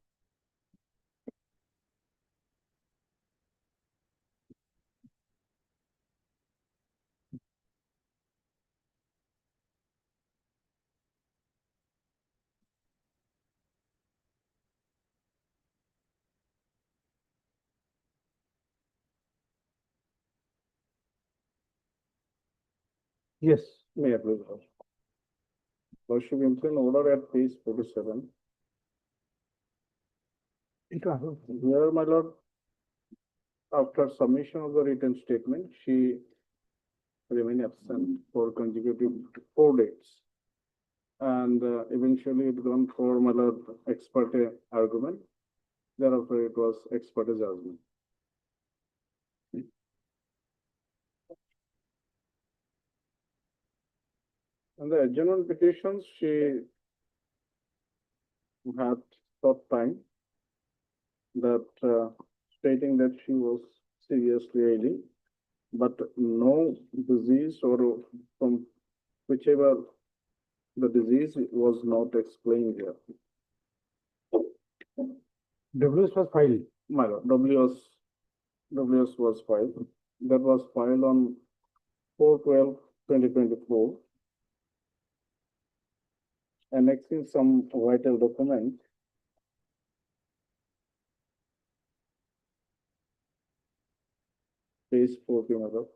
Yes, May I please have? Lordship, in order at page 47. Here, my lord, after submission of the written statement, she remained absent for consecutive 4 days. And eventually it gone for my lord ex parte argument. Thereafter it was ex parte judgment. And the adjournment petitions, she had short time that stating that she was seriously ailing, but no disease or from whichever the disease was not explained here. WS was filed. My lord, WS was filed. That was filed on 4/12/2024. Annexing some vital document. Page 40, my lord.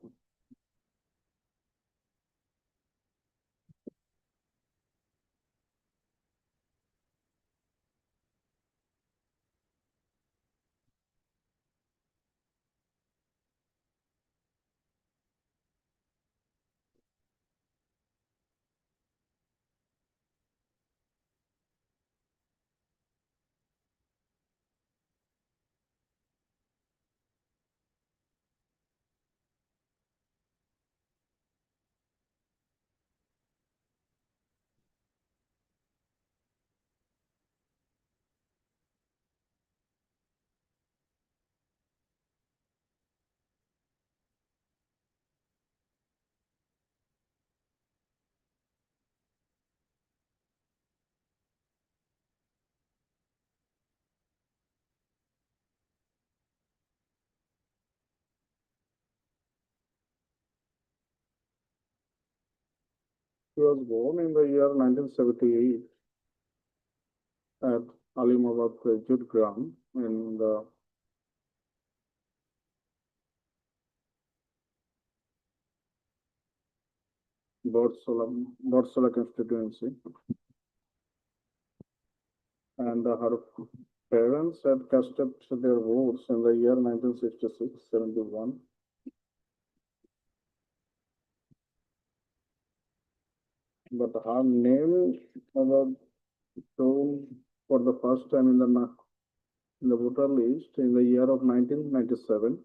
He was born in the year 1978 at Alimabad Graduate Ground in the Borsola constituency. And her parents had casted their votes in the year 1966-71. But her name was shown for the first time in the voter list in the year of 1997.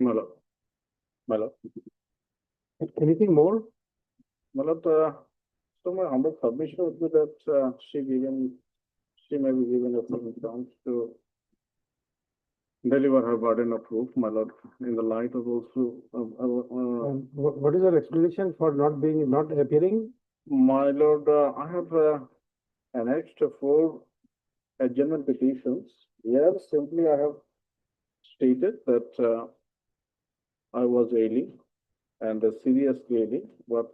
My lord. My lord. Anything more? My lord, so my humble submission would be that, she may be given a full chance to deliver her burden of proof, my lord, in the light of also, What is your explanation for not appearing? my lord, I have, annexed 4 adjournment petitions. Here simply I have stated that, I was ailing and seriously ailing, but,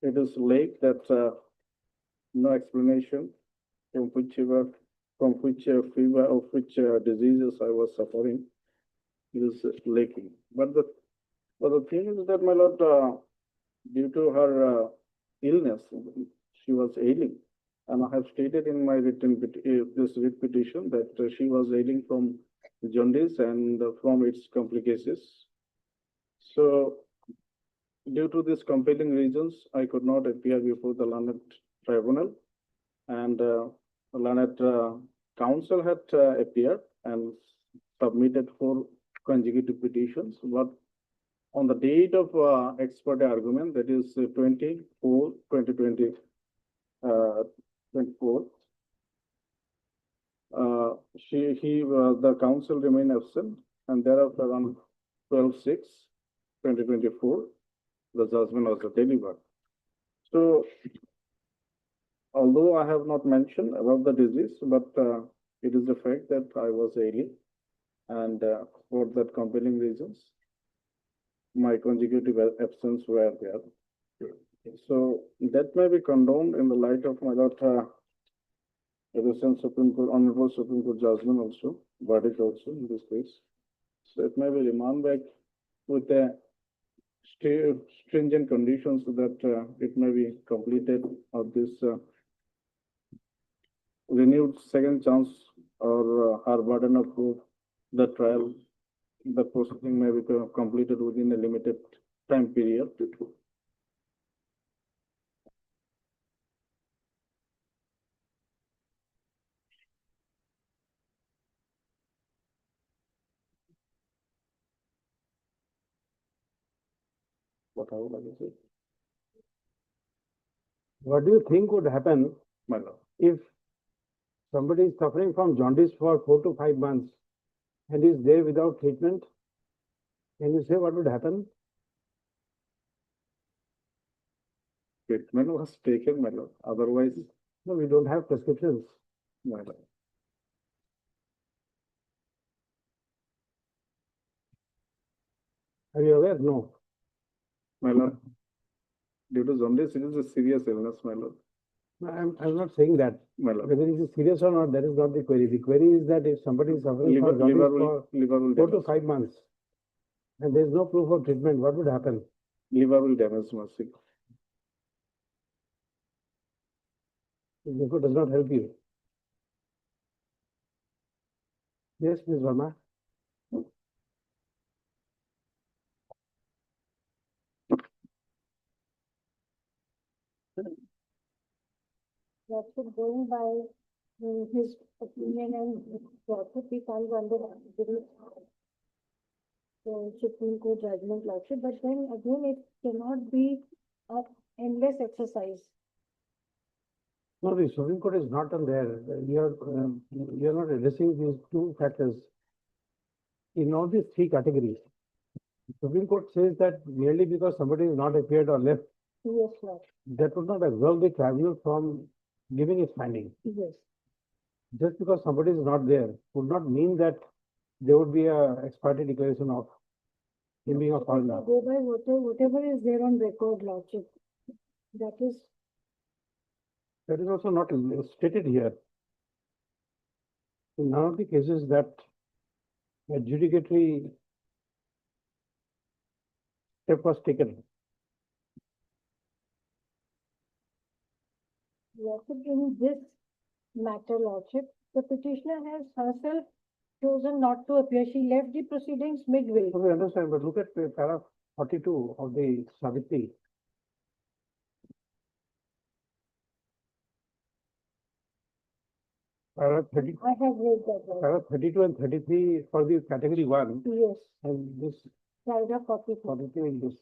it is late that, no explanation from whichever, from which fever or which diseases I was suffering is lacking. But the thing is that, my lord, due to her illness, she was ailing. And I have stated in my this writ petition that she was ailing from jaundice and from its complications. So due to these compelling reasons, I could not appear before the learned tribunal, and the learned counsel had appeared and submitted 4 consecutive petitions. But on the date of ex parte argument, that is 2024, the counsel remained absent, and thereafter on 12/6/2024, the judgment was delivered. So, although I have not mentioned about the disease, but it is the fact that I was ailing, and for that compelling reasons, my consecutive absence were there. So that may be condoned in the light of my lord, recent Supreme Court, Honorable Supreme Court judgment also, verdict also in this case. So it may be remanded back with a stringent conditions so that it may be completed of this renewed second chance or her burden of proof, the trial, the proceeding may be completed within a limited time period. What I would like to say, What do you think would happen my lord. if somebody is suffering from jaundice for 4 to 5 months and is there without treatment? Can you say what would happen? Treatment was taken, my lord. Otherwise, No, we don't have prescriptions. my lord. Are you aware? No. My lord, due to jaundice, it is a serious illness, my lord. I'm not saying that. My lord. Whether it is serious or not, that is not the query. The query is that if somebody is suffering Liver, from jaundice liver will 4 to damage. 5 months and there is no proof of treatment, what would happen? Liver will damage, mercy. Liver does not help you. Yes, Ms. Verma. That's it, going by his opinion and lordship, he comes under the Supreme Court judgment lordship, but then again, it cannot be an endless exercise. No, the Supreme Court is not on there. You're not addressing these 2 factors. In all these 3 categories, the Supreme Court says that merely because somebody is not appeared or left, Yes, Lord. that would not absolve the tribunal from giving its finding. Yes. Just because somebody is not there would not mean that there would be a ex parte declaration of him being a Because foreigner. we go by whatever is there on record, lordship. That is, Also not stated here. In none of the cases that adjudicatory step was taken. lordship, in this matter, lordship, the petitioner has herself chosen not to appear. She left the proceedings midway. So we understand, but look at paragraph 42 of the Savitri. Paragraph 30, I have read that one. paragraph 32 and 33 for the category 1, Yes, and this paragraph 44. 42 in this.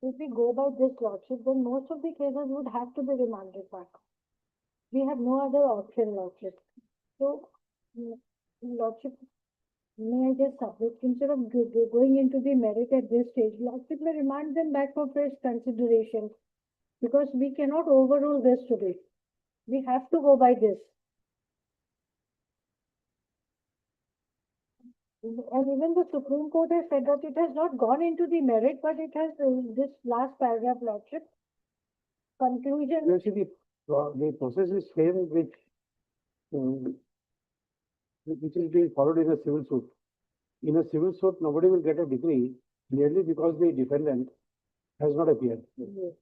If we go by this lordship, then most of the cases would have to be remanded back. We have no other option, lordship. So, lordship, may I just submit, instead of going into the merit at this stage, lordship may remand them back for fresh consideration, because we cannot overrule this today. We have to go by this. And even the Supreme Court has said that it has not gone into the merit, but it has this last paragraph, lordship. Conclusion. You see, the process is same which is being followed in a civil suit. In a civil suit, nobody will get a degree merely because the defendant has not appeared. Yes.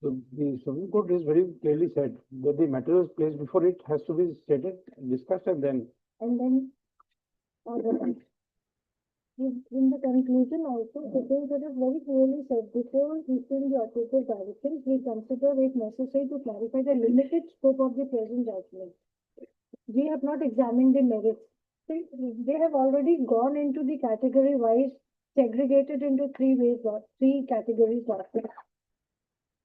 So the Supreme Court is very clearly said that the materials placed before it has to be stated, discussed, and then. And then, in the conclusion also, because it is very clearly said, before issuing the authoritative directions, we consider it necessary to clarify the limited scope of the present judgment. We have not examined the merits. They have already gone into the category wise, segregated into three categories.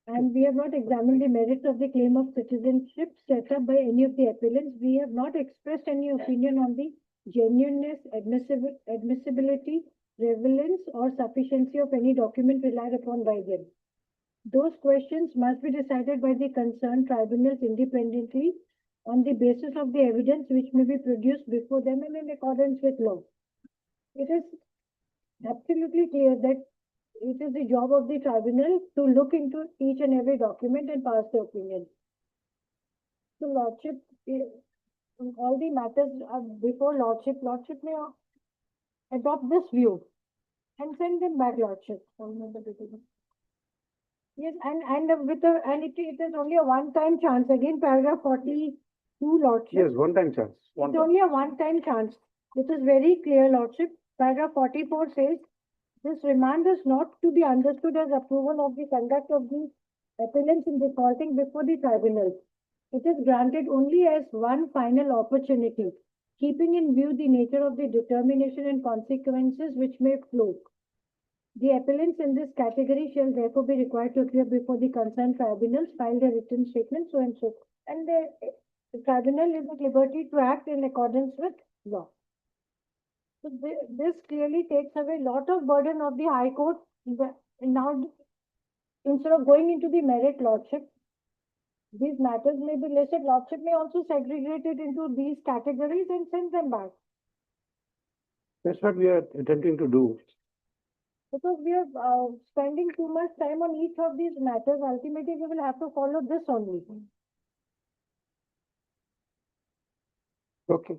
And we have not examined the merits of the claim of citizenship set up by any of the appellants. We have not expressed any opinion on the genuineness, admissibility, relevance, or sufficiency of any document relied upon by them. Those questions must be decided by the concerned tribunals independently on the basis of the evidence which may be produced before them and in accordance with law. It is absolutely clear that it is the job of the tribunal to look into each and every document and pass the opinion. So, lordship, all the matters are before lordship. Lordship may adopt this view and send them back, lordship. Yes, and with it is only a one-time chance. Again, paragraph 42, lordship. Yes, one-time chance. It's only a one-time chance. This is very clear, lordship. Paragraph 44 says, this remand is not to be understood as approval of the conduct of the appellants in defaulting before the tribunal. It is granted only as one final opportunity, keeping in view the nature of the determination and consequences which may flow. The appellants in this category shall therefore be required to appear before the concerned tribunals, file their written statement, so and so. And the tribunal is at liberty to act in accordance with law. So this clearly takes away a lot of burden of the High Court. Now, instead of going into the merit, lordship, these matters may be listed. Lordship may also segregate it into these categories and send them back. That's what we are attempting to do. Because we are spending too much time on each of these matters, ultimately we will have to follow this only. Okay.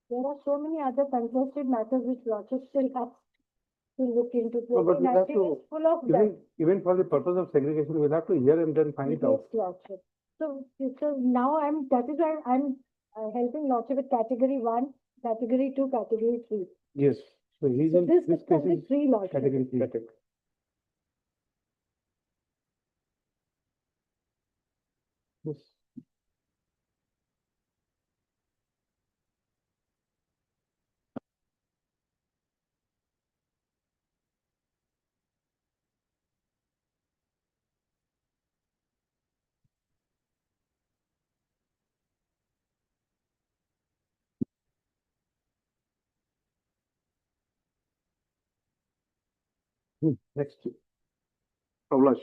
There are so many other contested matters which lordship still has to look into. No, but we have 2019 to, is full of that. even for the purpose of segregation, we'll have to hear and then find it out. Yes, lordship. So now that is why I'm helping lordship with category 1, category 2, category 3. Yes. So he's So in this this is case category is 3, lordship. category 3. Yes. Next. Ablash.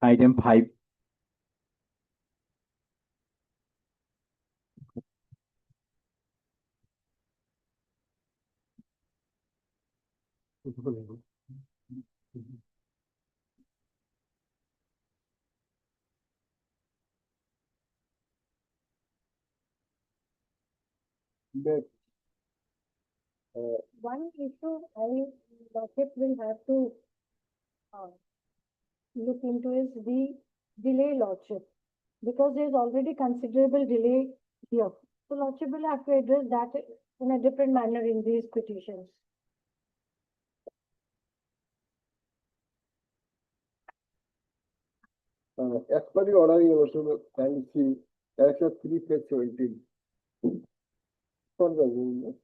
Item 5. That, One issue Lordship will have to uh, look into is the delay Lordship, because there is already considerable delay here. So Lordship will have to address that in a different manner in these petitions. as per the order, you also can see, Direction 3/17. For the,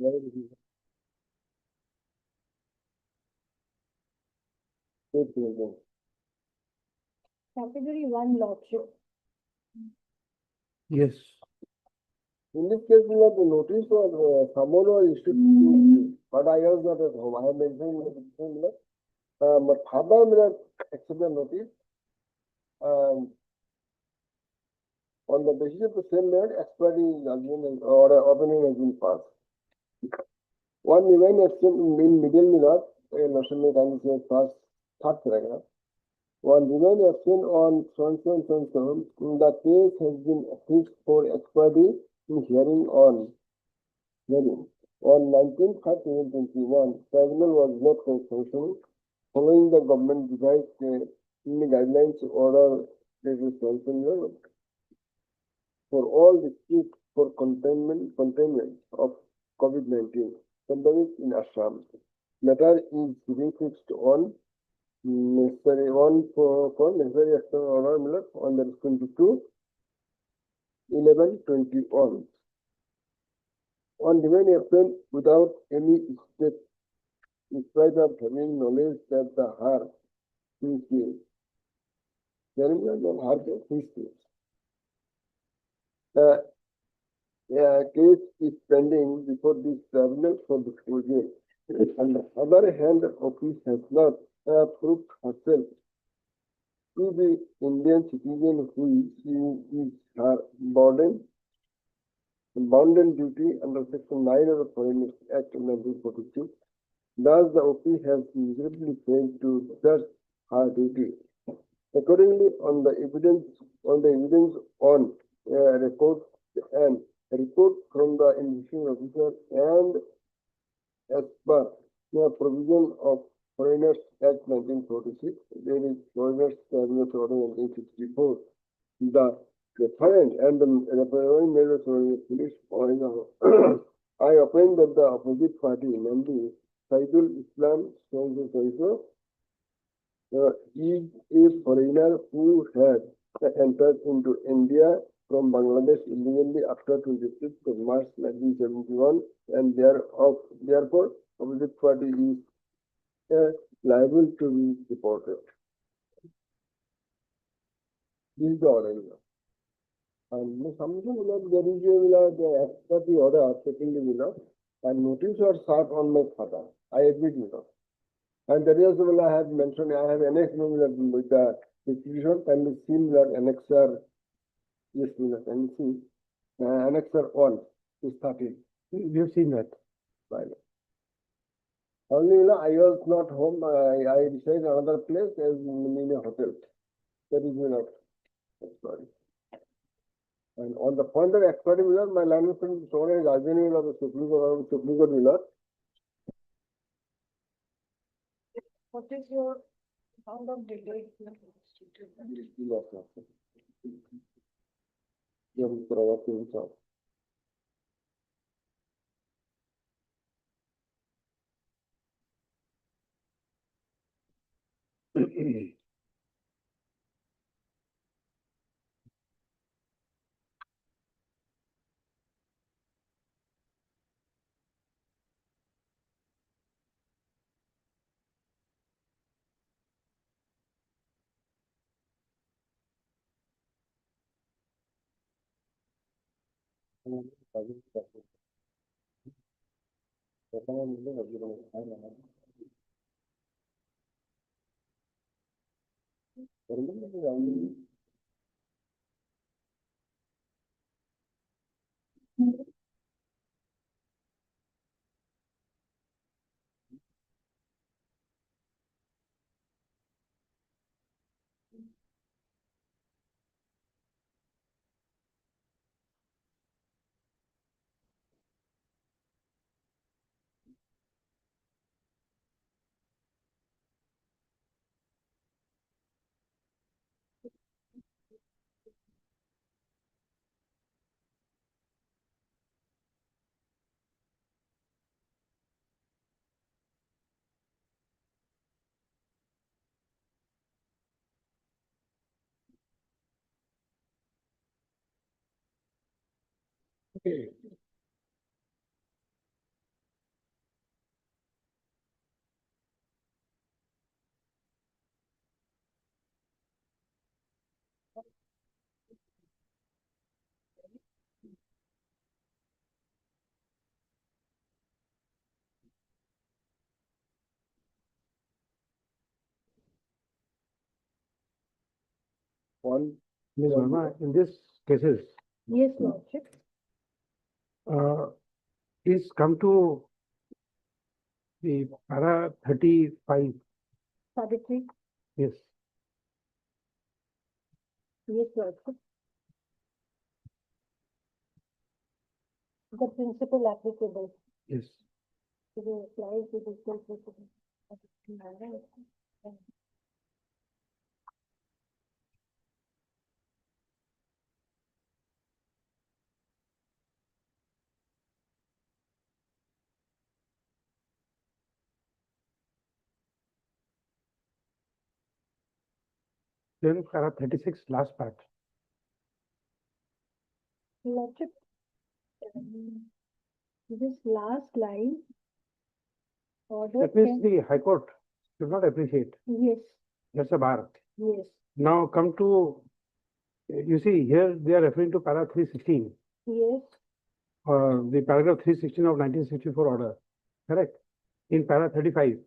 there is a- Category 1 Lordship. Yes. In this case, we have the notice or someone or issued to, but I was not at home. I have mentioned, my father will accept the notice. On the basis of the same merit, expiry judgment or opinion has been passed. One event action in middle minute, National may kindly say first, third paragraph. One remain action on so-and-so, the case has been fixed for expiry in hearing on hearing. On 19/5/2021, tribunal was not functional following the government devised guidelines order that is functional for all disputes for containment of COVID-19 pandemic in Assam. Matter is refixed on necessary one for necessary action order on the 22/11/21. On demand action without any step, in spite of having knowledge that the harm is here. Harm is here. The case is pending before this tribunal for disclosure. On the other hand, the office has not proved herself to be Indian citizen who is her bounden duty under Section 9 of the Foreign Act of 1942. Thus, the OP has miserably failed to discharge her duty. Accordingly, on the evidence on record and a report from the investigating officer and as per the provision of Foreigners Act 1946, there is Foreigners Cabinet Order 1964. The referent and the referent made a police I opine that the opposite party, namely Saidul Islam, is a foreigner who had entered into India from Bangladesh illegally after 25th of March 1971, and therefore opposite party is liable to be deported. This is the order. And something there is the expert order taking the and notice was served on my father. I admit And that is I have mentioned, I have annexed with the institution and the similar annexer, yes, and see, annexer 1 is 13. We have seen that. Right. Only I was not home, I decided another place as in a hotel. That is not expiry. And on the point of expiry, my landlord friend told me Rajani of the Supreme Court will What is your sound of delay? Okay. Ms. Verma, in these cases, Yes, Lordship. uh, please come to the para 35. Savitri. Yes. Yes, Lordship. The principle applicable Yes. to the applies to the principle. Then para 36, last part. Lordship, this last line. Order That means can, the High Court should not appreciate. yes, That's a bar. yes, Now come to, you see, here they are referring to para 316, yes, the paragraph 316 of 1964 order, correct? In para 35.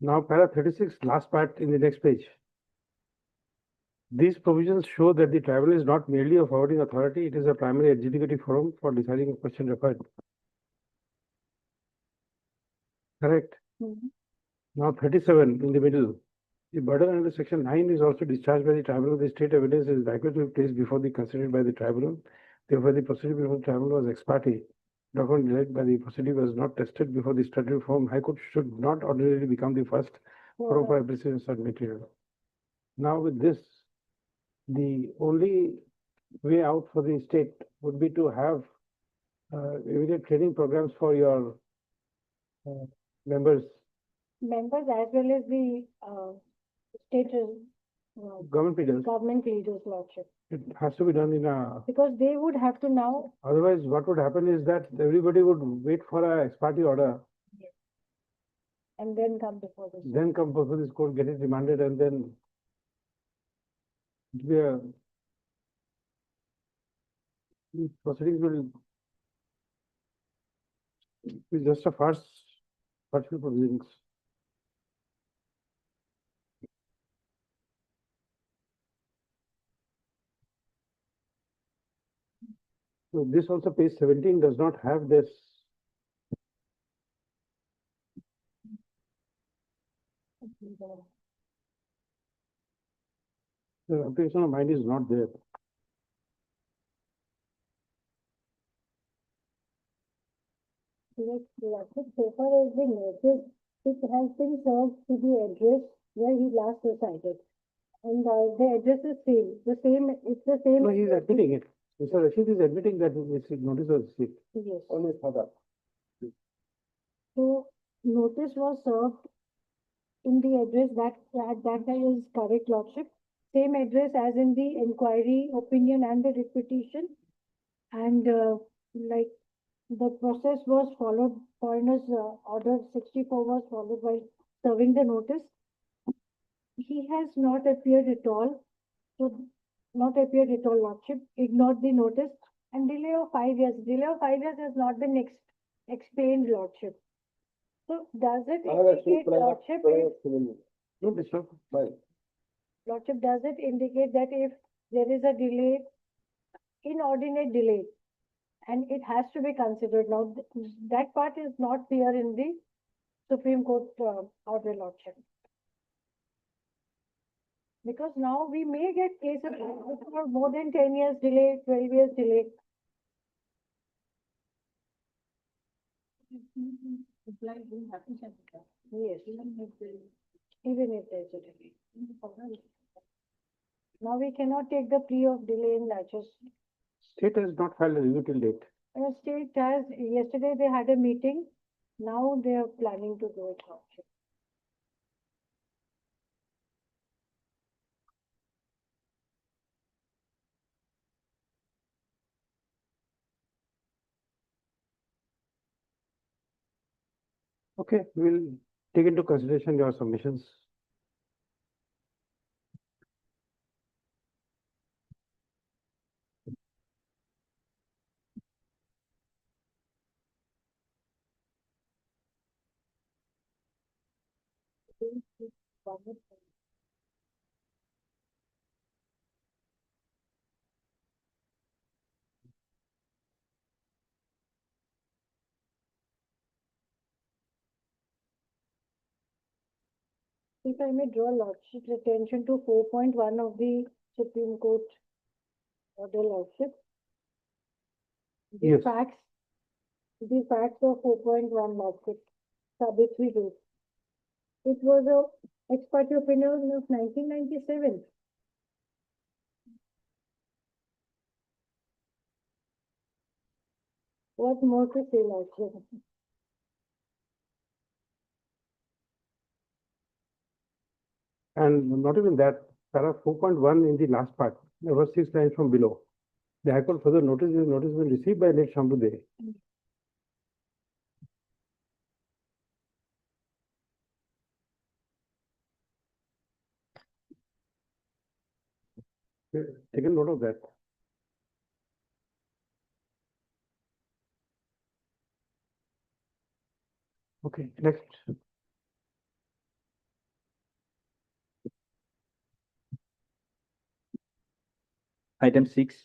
Now para 36, last part in the next page. These provisions show that the tribunal is not merely a forwarding authority, it is a primary adjudicative forum for deciding a question referred. Correct? Now 37 in the middle. The burden under section 9 is also discharged by the tribunal. The state evidence is likely to be placed before the considered by the tribunal. Therefore, the procedure before the tribunal was ex parte. Document delayed by the procedure was not tested before the statutory form. High Court should not ordinarily become the first forum for appreciation of such material. Now with this, the only way out for the state would be to have immediate training programs for your members, members as well as the state government leaders. government leaders, Lordship. It has to be done in a, Because they would have to now, otherwise what would happen is that everybody would wait for a ex parte order, and then come before this. then come before this court, get it remanded, and then it'll be a, the proceedings will be just a farce, partial proceedings. So this also page 17 does not have this. The application of mind is not there. Yes, Lordship, so far as the notice, it has been served to the address where he last resided. And the address is same, it's the same. No, he is admitting it. Mr. Rashid is admitting that his notice was received. Yes. On his father. So notice was served in the address that at that time is correct, Lordship. Same address as in the inquiry, opinion and the repetition. And like the process was followed, foreigner's order 64 was followed while serving the notice. He has not appeared at all. So not appeared at all, Lordship, ignored the notice, and delay of 5 years. Delay of 5 years has not been explained, Lordship. So does it indicate, Lordship, No, Mr. Fine. Lordship, does it indicate that if there is a delay, inordinate delay, and it has to be considered? Now, that part is not clear in the Supreme Court order, Lordship. Because now we may get cases for more than 10 years delay, 12 years delay. Yes. Even if there's a delay. Now we cannot take the plea of delay in laches. State has not filed a review till date. State has, yesterday they had a meeting, now they are planning to do it. Lordship. Okay, we'll take into consideration your submissions. If I may draw Lordship's attention to 4.1 of the Supreme Court order, Lordship. Yes. The facts of 4.1, Lordship, Sabitri Group. It was a ex parte opinion of 1997. What more to say, Lordship? And not even that, para 4.1 in the last part, there were 6 lines from below. The High Court further notice is notice was received by late Shambhudev. Taken note of that. Okay, next. Item 6.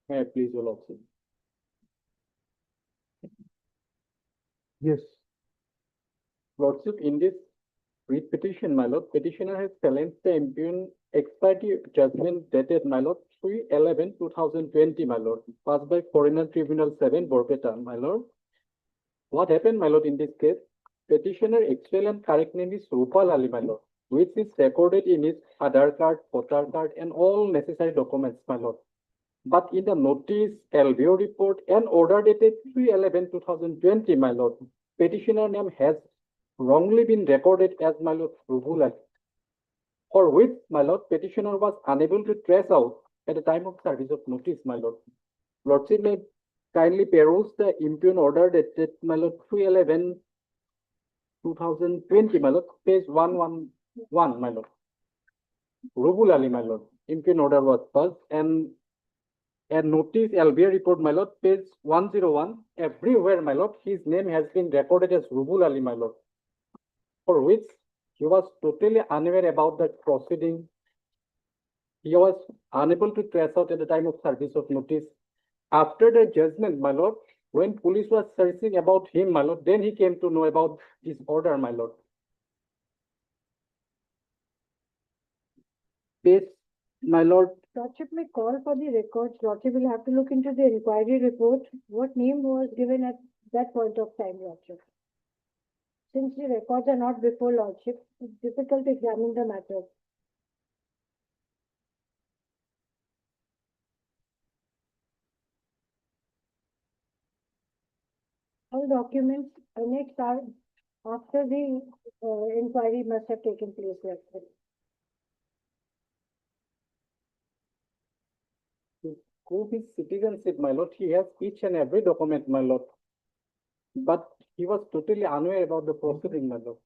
May I please, your lordship? Yes. Lordship, in this writ petition, my lord, petitioner has challenged the impugned ex parte judgment dated, my lord, 3/11/2020, my lord, passed by Foreigner Tribunal 7, Borpeta, my lord. What happened, my lord, in this case? Petitioner actual and correct name is Rupal Ali, my lord, which is recorded in his Aadhaar card, voter card, and all necessary documents, my lord. But in the notice, LBO report, and order dated 3/11/2020, my lord, petitioner name has wrongly been recorded as my lord Rupal Ali, for which my lord petitioner was unable to trace out at the time of service of notice, my lord. Lordship may kindly peruse the impugned order dated, my lord, 3/11/2020, my lord, page 111, my lord. Rupal Ali, my lord, impugned order was passed, and notice LBA report, my lord, page 101, everywhere, my lord, his name has been recorded as Rupal Ali, my lord, for which he was totally unaware about that proceeding. He was unable to trace out at the time of service of notice. After the judgment, my lord, when police was searching about him, my lord, then he came to know about this order, my lord. Page, my lord, Lordship may call for the records. Lordship will have to look into the inquiry report. What name was given at that point of time, Lordship? Since the records are not before Lordship, it's difficult to examine the matter. All documents annexed are after the inquiry must have taken place. That's it. To prove his citizenship, my lord, he has each and every document, my lord. But he was totally unaware about the proceeding, my lord.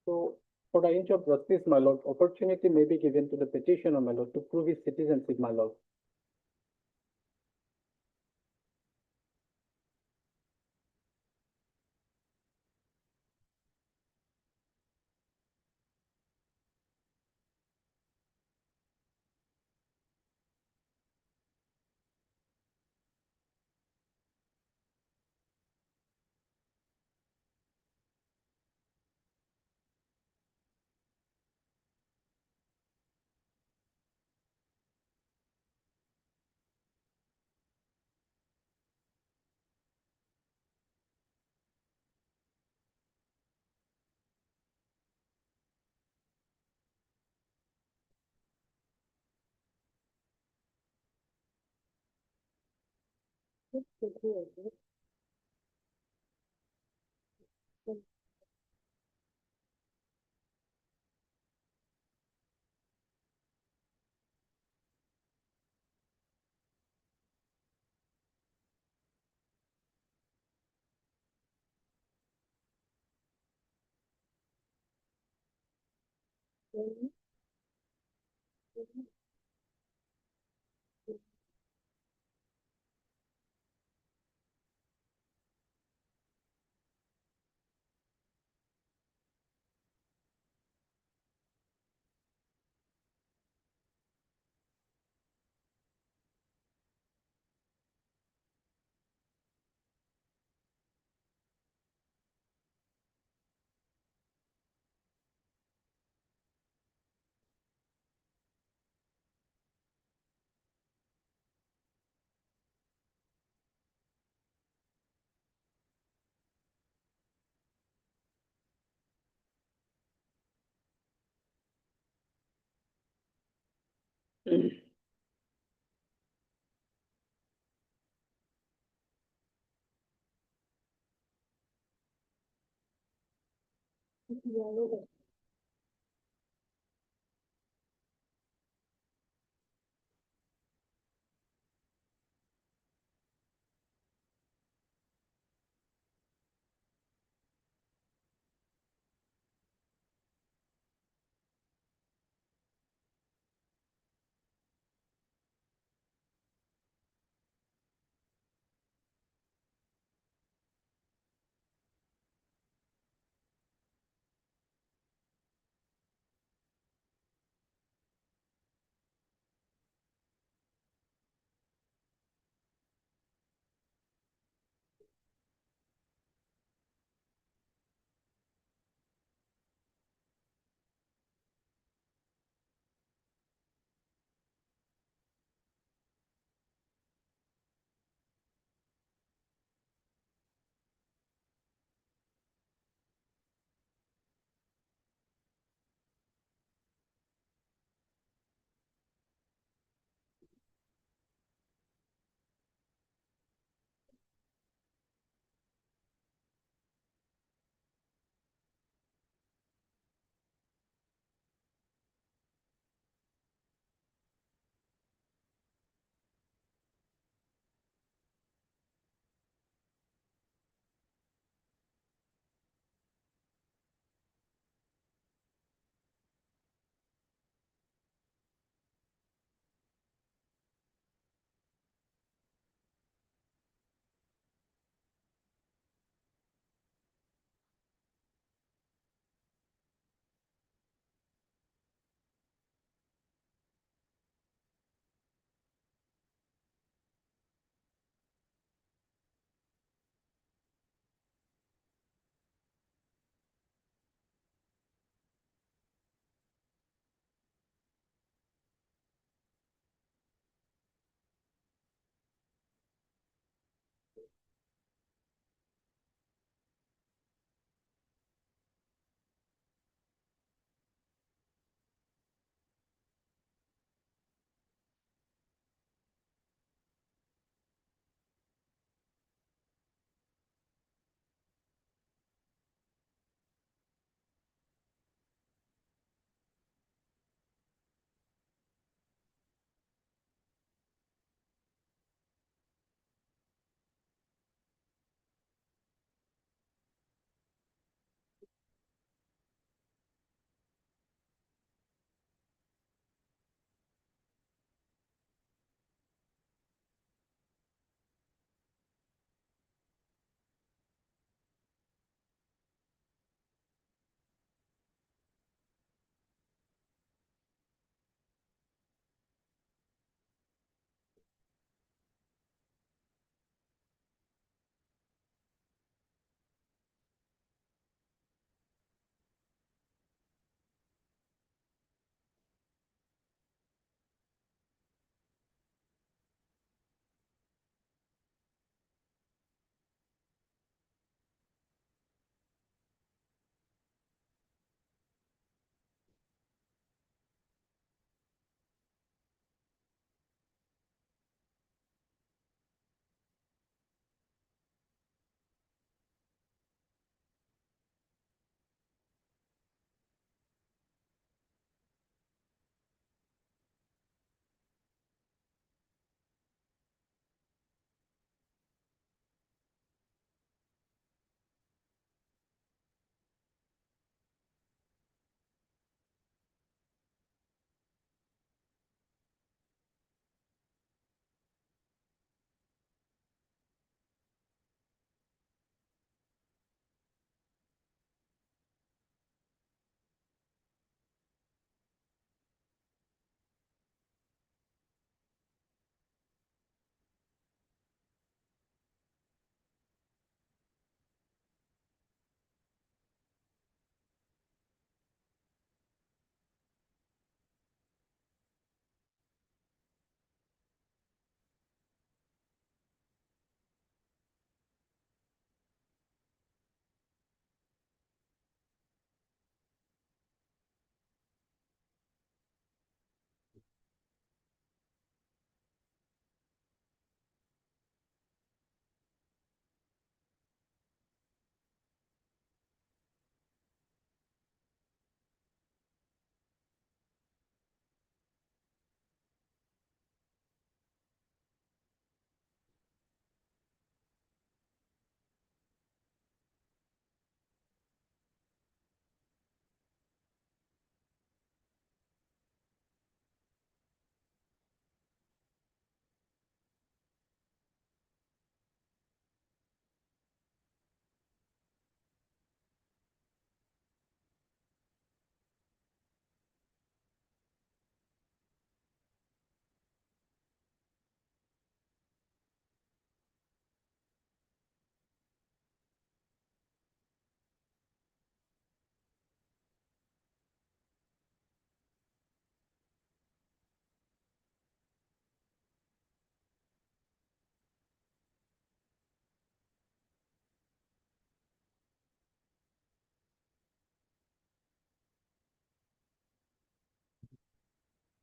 So, for the inch of justice, my lord, opportunity may be given to the petitioner, my lord, to prove his citizenship, my lord.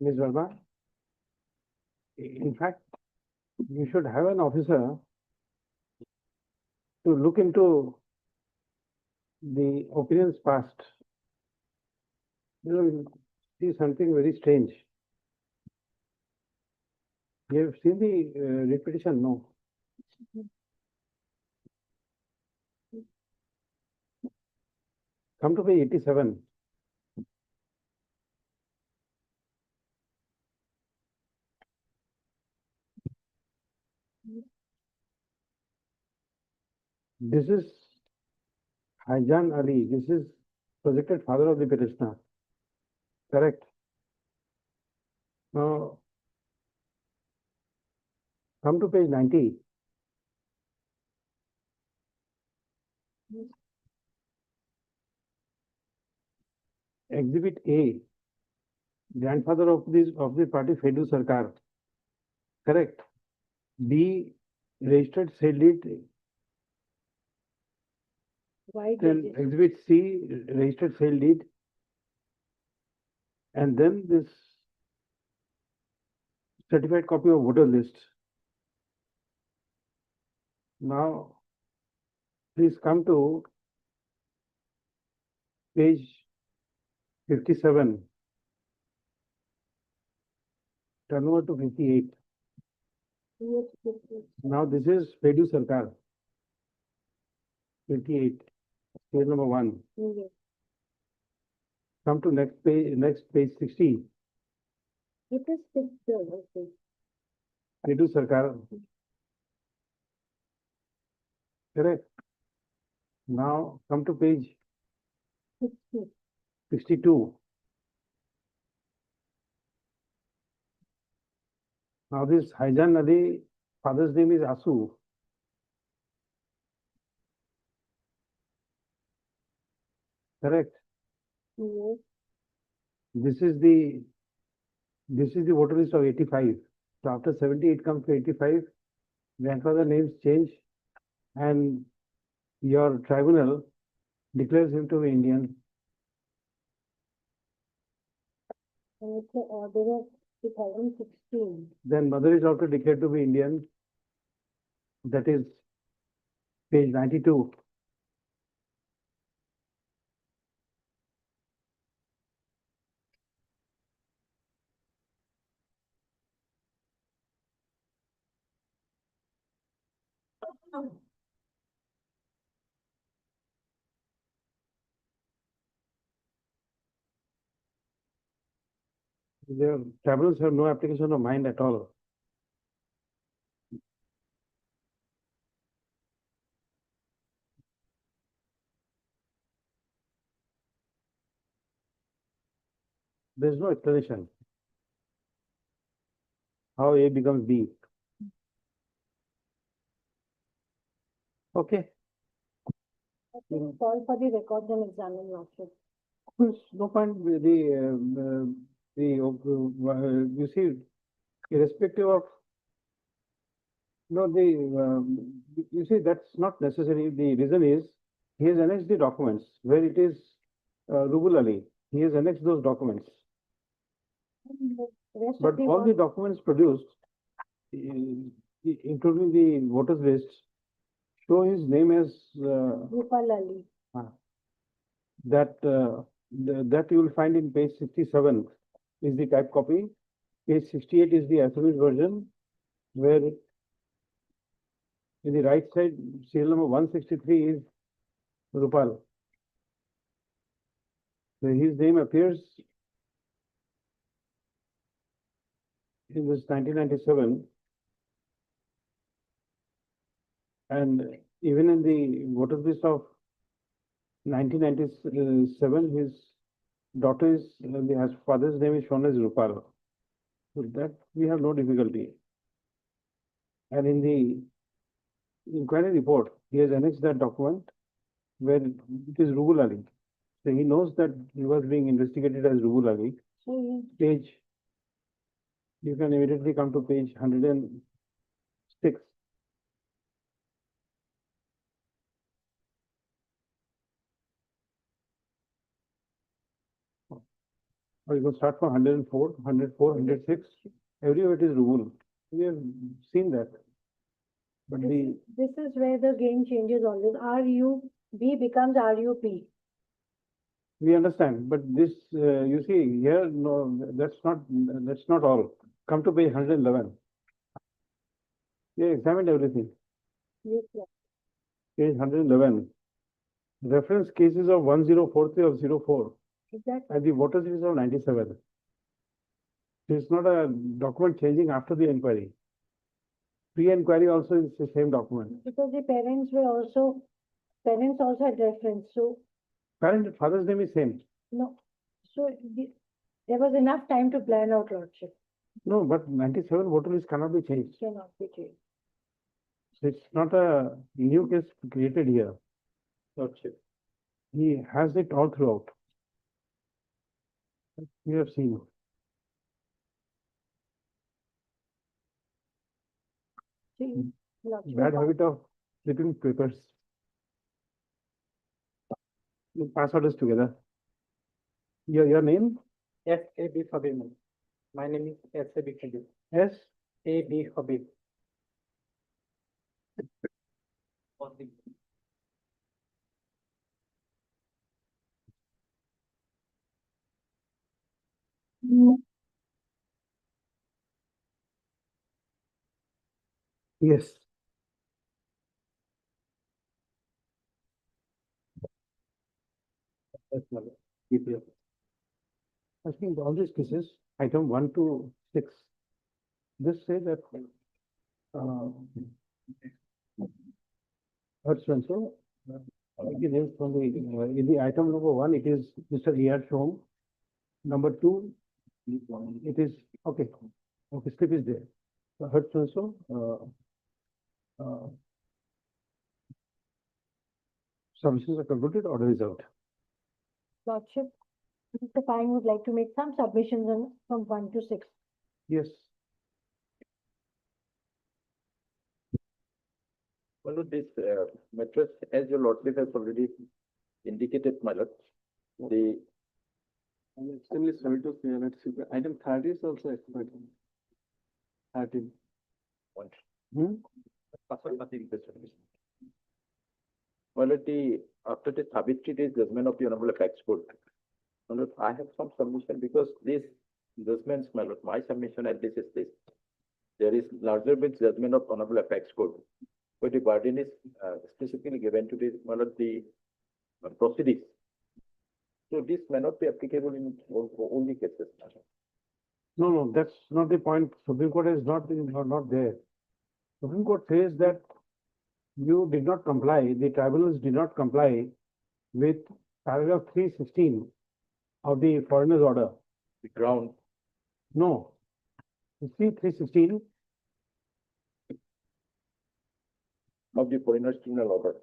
Ms. Verma, in fact, you should have an officer to look into the opinions past. You know, you'll see something very strange. You have seen the repetition, no? Come to page 87. This is Haijan Ali. This is projected father of the petitioner. Correct. Now, come to page 90. Exhibit A, grandfather of the party Fedu Sarkar. Correct. B, registered sale deed. Why Then did it? exhibit C, registered sale deed. And then this certified copy of voter list. Now, please come to page 57. Turn over to 58. Yes, yes, yes. Now, this is Fedu Sarkar. 28, page number 1. Yes. Come to next page 60. It is fixed, okay. Fedu Sarkar. Correct. Now, come to page 60. 62. Now, this Haijan Ali, father's name is Asu. Correct. Yes. This is the voter list of 85. So after 70, it comes to 85. Grandfather names change, and your tribunal declares him to be Indian. And it's the order of 2016. Then mother is also declared to be Indian. That is page 92. Their tribunals have no application of mind at all. There is no explanation how A becomes B. Okay. Call for the records and examine lordship. There's no point with you see, irrespective of you see, that's not necessary. The reason is he has annexed the documents where it is Rubul Ali. He has annexed those documents. Rest But of the all the documents produced, including the voters list, show his name as Gopal Ali. that you will find in page 67 is the type copy. Page 68 is the absolute version, where in the right side, serial number 163 is Rupal. So his name appears in this 1997, and even in the voters list of 1997, his daughter is, his father's name is shown as Rupal. So that we have no difficulty. And in the inquiry report, he has annexed that document where it is Rubul Ali. So he knows that he was being investigated as Rubul Ali. Page, you can immediately come to page 106. or you can start from 104, 104, 106. Everywhere it is rule. We have seen that. But This is where the game changes always. RUB becomes RUP. we understand, but this, you see, here, no, that's not all. Come to page 111. We examined everything. Yes, sir. Page 111. Reference cases of 1043 of 04 Exactly. and the voter series of 97. It's not a document changing after the inquiry. Pre-inquiry also is the same document. Because the parents also had reference, so Parent and father's name is same. no. So there was enough time to plan out lordship. No, but 97 voter list cannot be changed. Cannot be changed. So it's not a new case created here. Lordship. He has it all throughout. We have seen. See, lordship Bad of- habit of flipping papers. You pass orders together. Your name? S.A.B. Habib. My name is S.A.B. Habib. S. A.B. Habib. Yes. That's my lord. I think all these cases, item 1 to 6, this say that so it is from the in the item number 1, it is Mr. A.R. Shom. Number 2, it is okay. Okay, slip is there. So submissions are concluded, order is out. Lordship, Mr. Fine would like to make some submissions from 1 to 6. Yes. Well, this mattress, as your lordship has already indicated, my lord, the I'm extremely sorry to say that item 30 is also expired. 13. one. Hmm? Well, after the Savitri Day's judgment of the Honorable Apex Court, my lord, I have some submission because this judgments, my lord, my submission at this is this. There is larger bench judgment of Honorable Apex Court, where the burden is specifically given to the, my lord, the proceedings. So this may not be applicable in all the cases. my lord. No, that's not the point. Supreme Court is not there. Supreme Court says that you did not comply, the tribunals did not comply with paragraph 316 of the foreigner's order. The ground, No. You see 316, of the foreigner's criminal order.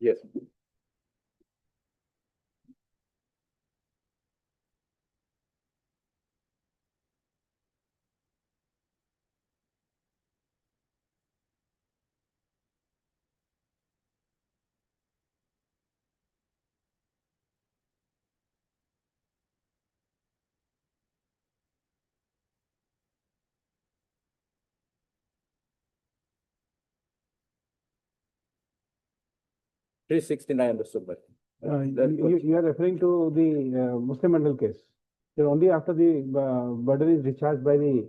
Yes. Three 69 understood, but. you are referring to the Muslim Mandal case. Then only after the burden is discharged by the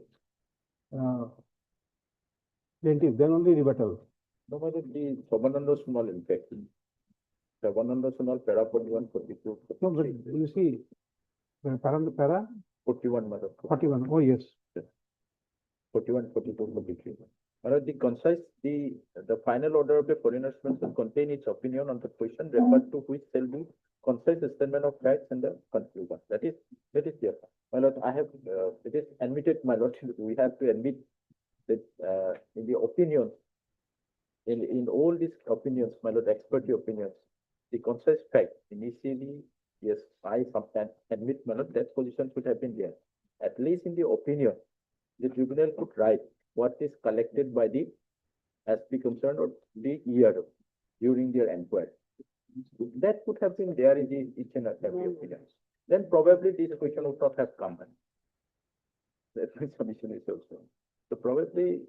plaintiff, then only rebuttal. No, but the Sobananda Sunal, in fact. Sobananda Sunal, para 41, 42, No, but 43, you see, para 41, madam. 41, oh yes. 41, 42, 43. The concise, the final order of the foreigners will contain its opinion on the question referred to, which shall be concise statement of facts and the conclusion. That is there. My lord, I have, it is admitted, my lord, we have to admit that, in the opinion, in all these opinions, my lord, expert opinions, the concise fact, initially, yes, I sometimes admit, my lord, that position should have been there. At least in the opinion, the tribunal could write what is collected by the SP concerned or the ERO during their inquiry. That could have been there in the each and every opinion. Then probably this question would not have come. That submission is also. So probably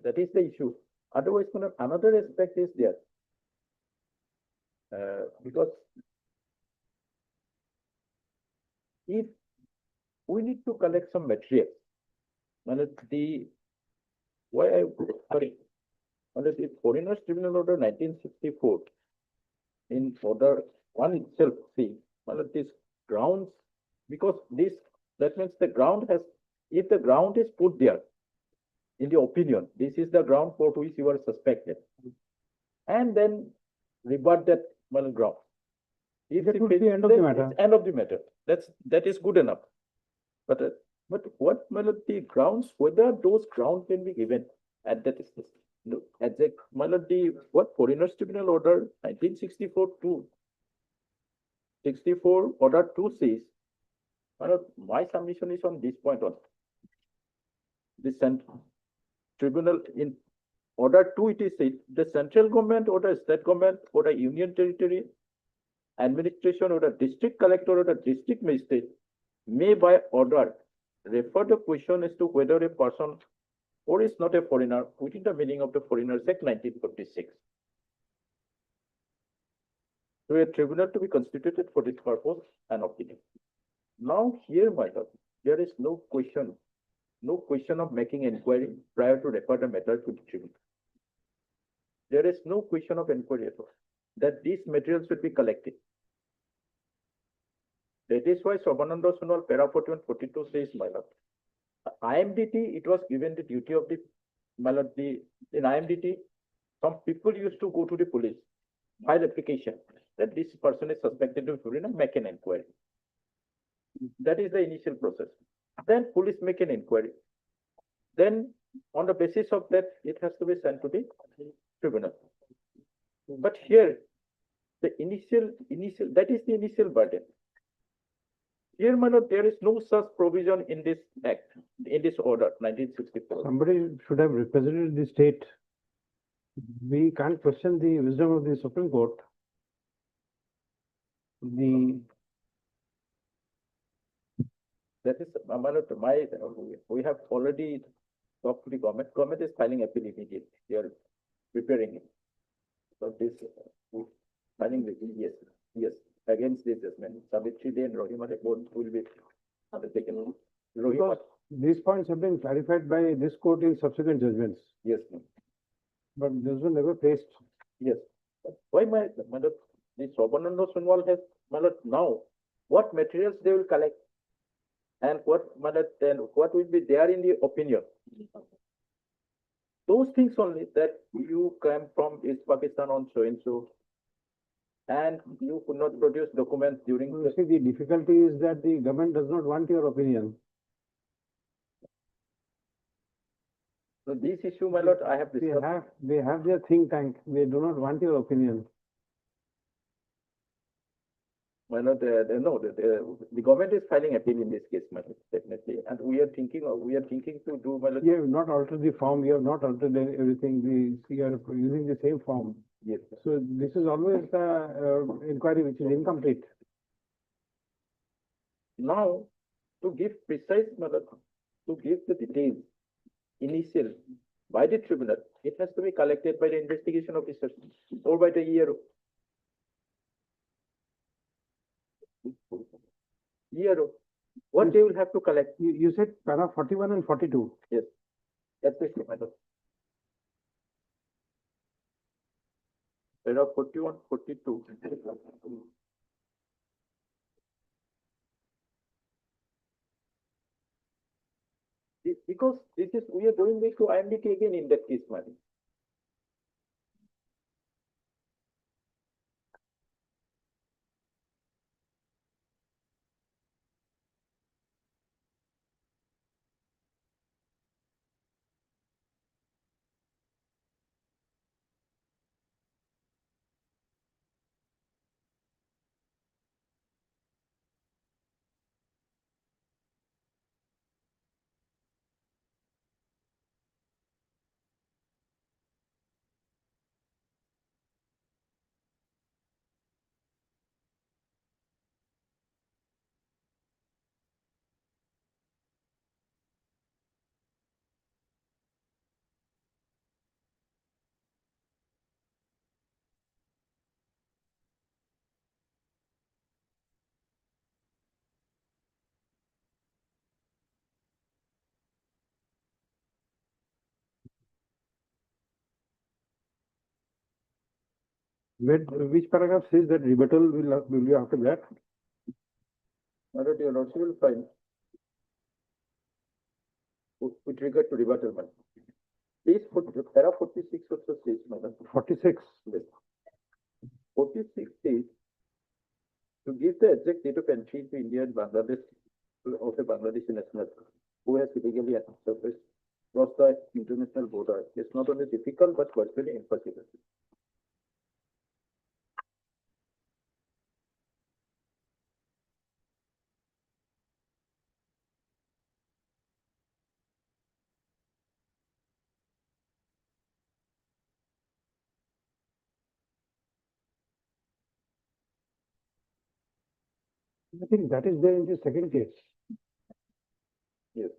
that is the issue. Otherwise, another aspect is there. Because if we need to collect some material, the Foreigners Tribunal Order 1964 in order one itself, see, this grounds, because that means the ground has, if the ground is put there in the opinion, this is the ground for which you are suspected, and then rebut that ground. If That it would be is- end of the then matter. it's end of the matter. That is good enough. But what the grounds, whether those grounds can be given at that stage. No, exact, what Foreigners Tribunal Order 1964 2 64 Order 2 says, my submission is on this point on. The tribunal in Order 2 it is said, the central government or the state government or the union territory administration or the district collector or the district magistrate may by order refer the question as to whether a person or is not a foreigner within the meaning of the Foreigners Act 1946 to a tribunal to be constituted for this purpose and opinion. Now here, my lord, there is no question of making inquiry prior to refer the matter to the tribunal. There is no question of inquiry at all, that these materials should be collected. That is why Sobananda Sonowal para 4142 says, my lord, IMDT, it was given the duty of the, my lord, in IMDT, some people used to go to the police, file application that this person is suspected of foreigner, make an inquiry. That is the initial process. Then police make an inquiry. Then on the basis of that, it has to be sent to the tribunal. But here, the initial, that is the initial burden. Here, my lord, there is no such provision in this act, in this order, 1964. Somebody should have represented the state. We can't question the wisdom of the Supreme Court. That is, my lord, we have already talked to the government. Government is filing appeal immediately. They are preparing it. So this, filing the yes, against this judgment. Savitri Day and Rohima Day both will be undertaken. Rohima, Because these points have been clarified by this court in subsequent judgments, yes, ma'am. but this was never placed. Yes. Why my lord, the Sobananda Sonowal has, my lord, now what materials they will collect and what, my lord, then what will be there in the opinion. Those things only, that you came from East Pakistan on so and so, and you could not produce documents during You the, see, the difficulty is that the government does not want your opinion. so this issue, my lord, I have discussed. They have their think tank. They do not want your opinion. My lord, no, the government is filing appeal in this case, my lord, definitely, and we are thinking to do, my lord. You have not altered the form. You have not altered everything. You are using the same form. Yes, sir. So this is always the inquiry which is incomplete. Now, to give precise, my lord, to give the details, initial, by the tribunal, it has to be collected by the investigation officers or by the ERO. ERO, what they will have to collect, You said para 41 and 42. yes, that's the issue, my lord. Para 41, 42. Because this is, we we are going back to IMDT again in that case, my lord. Which paragraph says that rebuttal will be after that? My lord, your lordship will find with regard to rebuttal, my lord. Please put para 46 also says, my lord. 46. Yes. 46 says to give the exact date of entry to India and Bangladesh of a Bangladeshi national who has illegally surfaced across the international border is not only difficult but virtually impossible. I think that is there in the second case. Yes.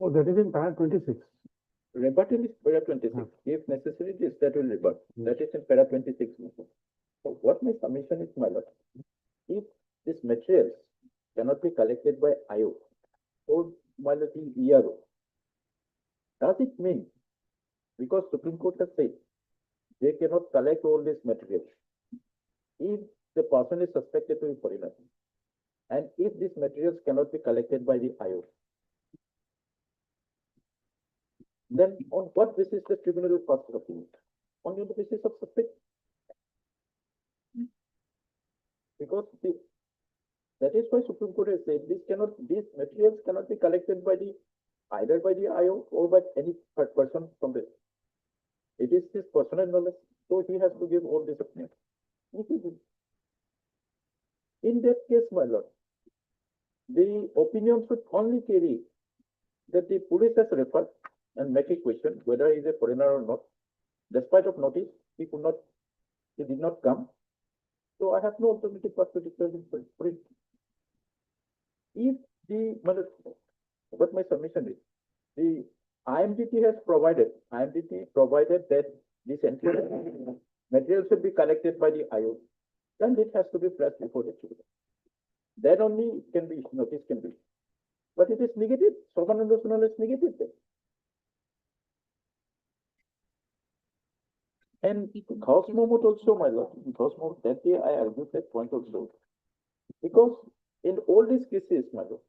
Oh, that is in para 26. Rebuttal is para 26. If necessary, this that will rebut. Yes. That is in para 26. So what my submission is, my lord, if these materials cannot be collected by IO or my lord in ERO, does it mean, because Supreme Court has said they cannot collect all these materials, if the person is suspected to be foreigner, and if these materials cannot be collected by the IO, then on what basis the tribunal will pass the opinion? On the basis of suspect. Because that is why Supreme Court has said these materials cannot be collected by either by the IO or by any person from this. It is his personal knowledge, so he has to give all this opinion. In that case, my lord, the opinion should only carry that the police has referred and make a question whether he is a foreigner or not. Despite of notice, he could not he did not come. So I have no alternative but to declare him free. If the, what my submission is, the IMDT provided that this entire material should be collected by the IO, then it has to be press reported to them. Then only can be, notice can be. But it is negative, Sopananda Sunal is negative then. And Gauss moment also, my lord, Gauss moment, that day I argued that point also. Because in all these cases, my lord,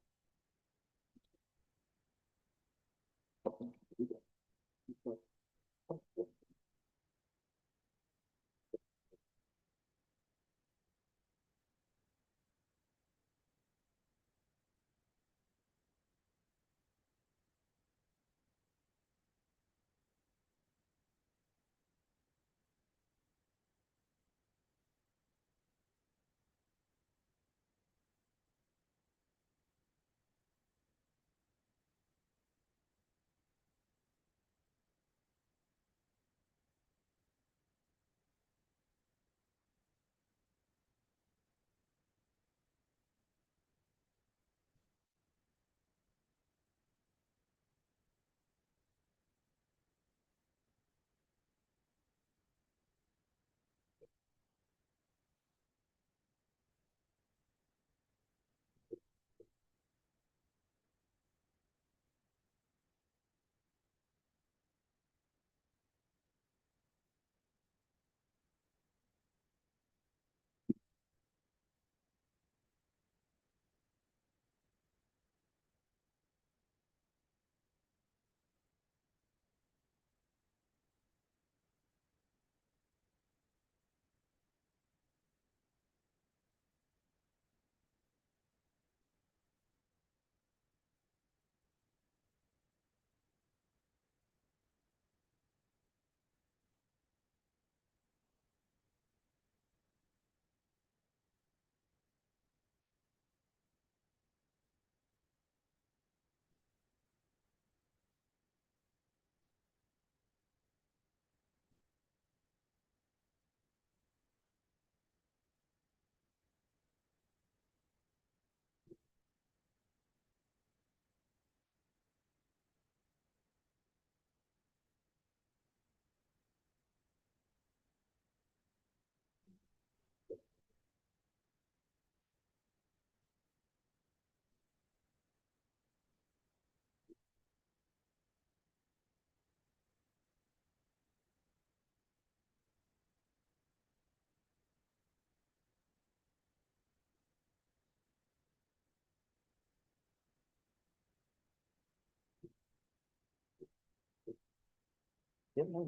yeah, no,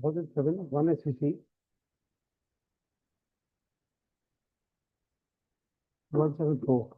2007, 1 SEC, 174.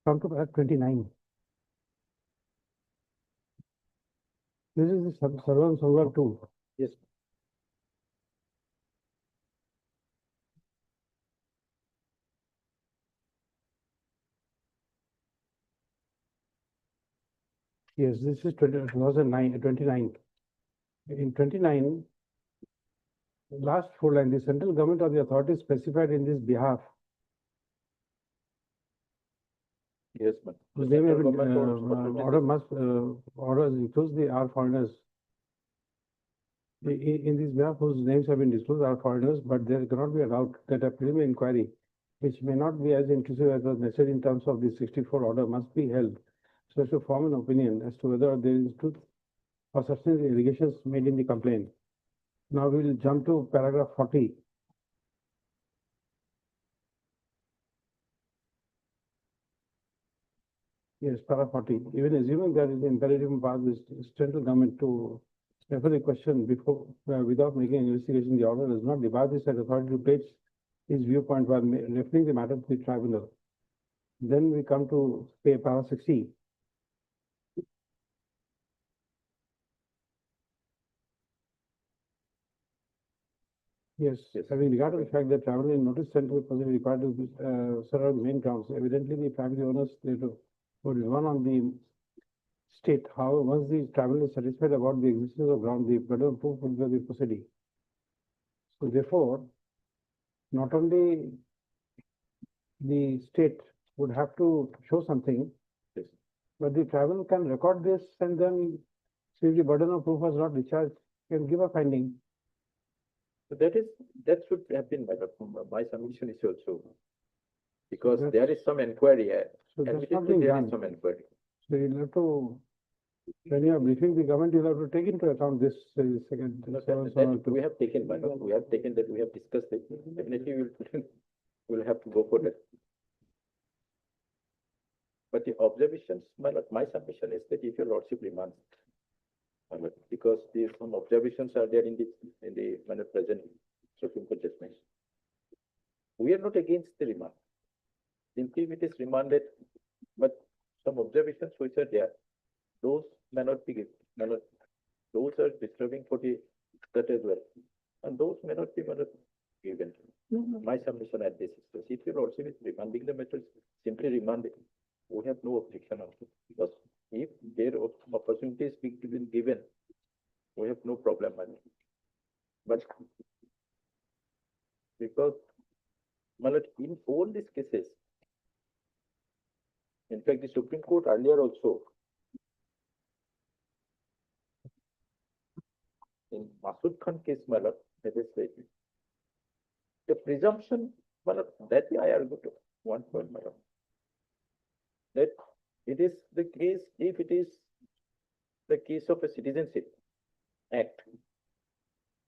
Come to paragraph 29. This is the server and solver 2. Yes. Yes, this is 2009, 29. In 29, last 4 line, the central government or the authority specified in this behalf. Yes, ma'am. The They may central be, government or order must, orders includes the our foreigners. In this behalf, whose names have been disclosed are foreigners, but there cannot be a doubt that a preliminary inquiry, which may not be as intrusive as was necessary in terms of the 64 order, must be held so as to form an opinion as to whether there is truth or substantial allegations made in the complaint. Now we will jump to paragraph 40. Yes, paragraph 40. Even assuming that it is imperative part of the central government to refer the question before, without making an investigation, the order does not debar the said authority to place his viewpoint while referring the matter to the tribunal. Then we come to paragraph 60. Yes, having regard to the fact that traveler in notice sent to the person required to serve on the main grounds, evidently the family owners they would run on the state. However, once the traveler is satisfied about the existence of ground, the burden of proof will be proceeding. So therefore, not only the state would have to show something, but the tribunal can record this and then, if the burden of proof was not discharged, can give a finding. So that should have been my submission is also. Because that's- there is some inquiry, So that's not admittedly being there done. is some inquiry. So you'll have to, when you are briefing the government, you'll have to take into account this second. No, so- that we have taken, madam, we have taken that, we have discussed it, definitely we'll have to go for that. But the observations, my submission is that if your lordship remands, because some observations are there in the present Supreme Court judgment. We are not against the remand. Simply if it is remanded, but some observations which are there, those may not be given, those are disturbing for that as well. And those may not be given. My submission at this is, if your lordship is remanding the matter, simply remand it. We have no objection on it, because if their opportunities being given, we have no problem. But because in all these cases, in fact, the Supreme Court earlier also, in Masood Khan case, that is like, the presumption, that I argue to one point, that it is the case, if it is the case of a citizenship act,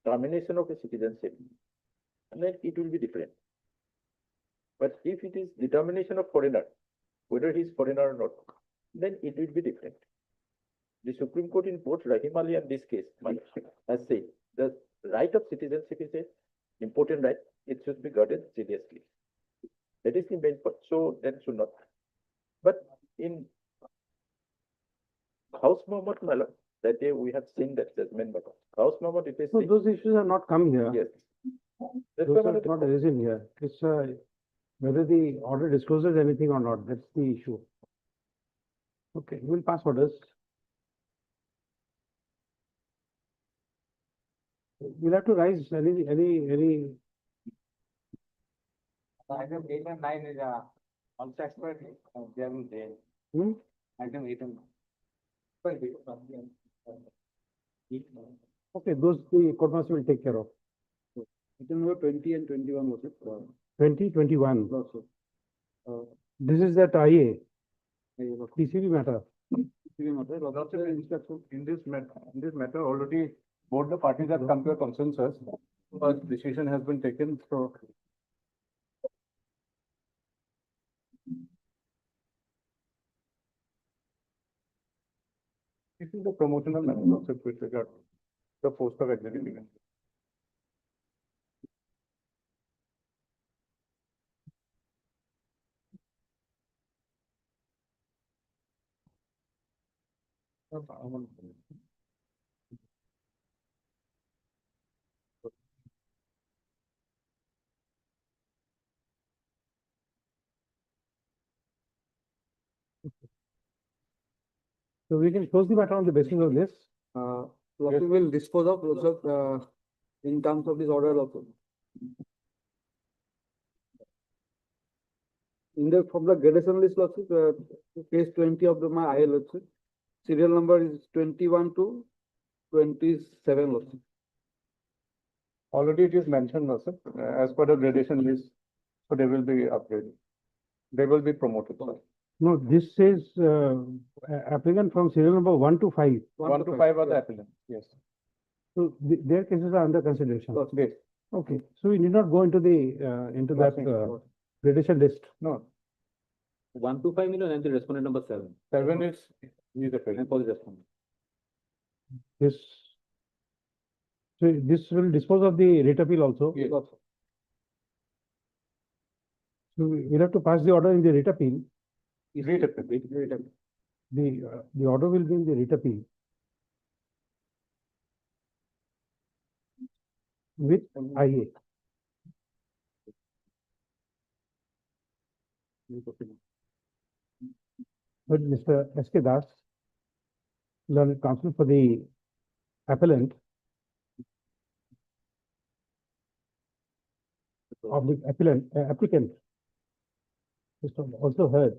termination of a citizenship, and then it will be different. But if it is determination of foreigner, whether he is foreigner or not, then it will be different. The Supreme Court in both Rahim Ali and this case has said the right of citizenship is an important right. It should be guarded seriously. That is the main point. So that should not. But in House Muhammad, That day we have seen that judgment matter. House member, it is. So those issues have not come here. Yes. That's Those why are matter- not arisen here. It's whether the order discloses anything or not, that's the issue. Okay, we'll pass orders. We'll have to rise any, Item 8 and 9 is also expired, they are in there. hmm? Item 8 and 9. Okay, those the court martial will take care of. Item number 20 and 21 was it? 2021. No, sir. This is that IA, PCB matter. In this matter, already both the parties have come to a consensus, but decision has been taken, so. This is the promotional matter also with regard to the post of executive. So we can close the matter on the basis of this. Lawsuit will dispose of also, in terms of this order also. From the gradation list lawsuit, page 20 of my IL lawsuit, serial number is 21 to 27 lawsuit. Already it is mentioned also, as per the gradation list, so they will be upgraded. They will be promoted, sorry. No, this says applicant from serial number 1 to 5. 1 to 5 are the applicants, yes. So their cases are under consideration. Yes. Okay, so we need not go into the into that gradation list. No, 1 to 5 million and the respondent number 7. 7 is the applicant. For the respondent. This, so this will dispose of the rate appeal also. Yes. So we'll have to pass the order in the rate appeal. Great applicant. The order will be in the rate appeal. With IA. But Mr. S.K. Das, learned counsel for the appellant of the applicant, Mr. also heard.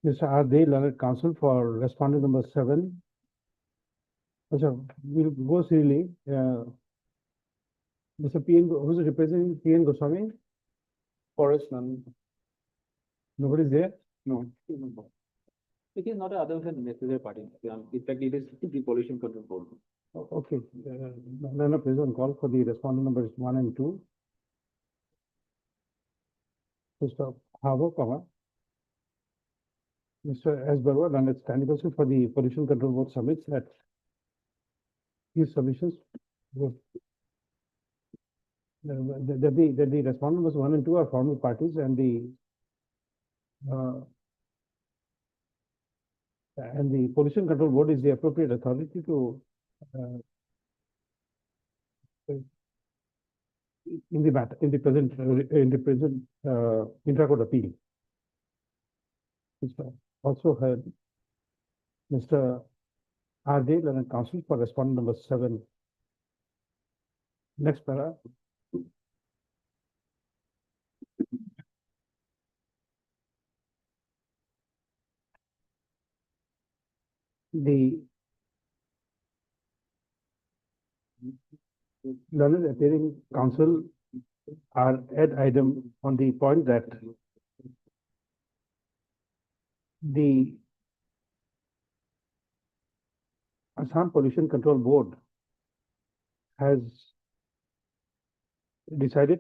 Mr. R. Dey, learned counsel for respondent number 7. So we'll go serially. Mr. P.N. Who's representing P.N. Goswami? Forest none. Nobody's there? No. It is not other than necessary party. In fact, it is the pollution control board. Okay, learner please on call for the respondent numbers 1 and 2. Mr. Havo, comma. Mr. S. Barwa, learned standing counsel for the pollution control board submits that his submissions were that the respondent numbers 1 and 2 are formal parties and the pollution control board is the appropriate authority to in the matter, in the present intra-court appeal. Mr. Also heard Mr. R. Dey, learned counsel for respondent number 7. Next para. The learned appearing counsel are ad idem on the point that the Assam Pollution Control Board has decided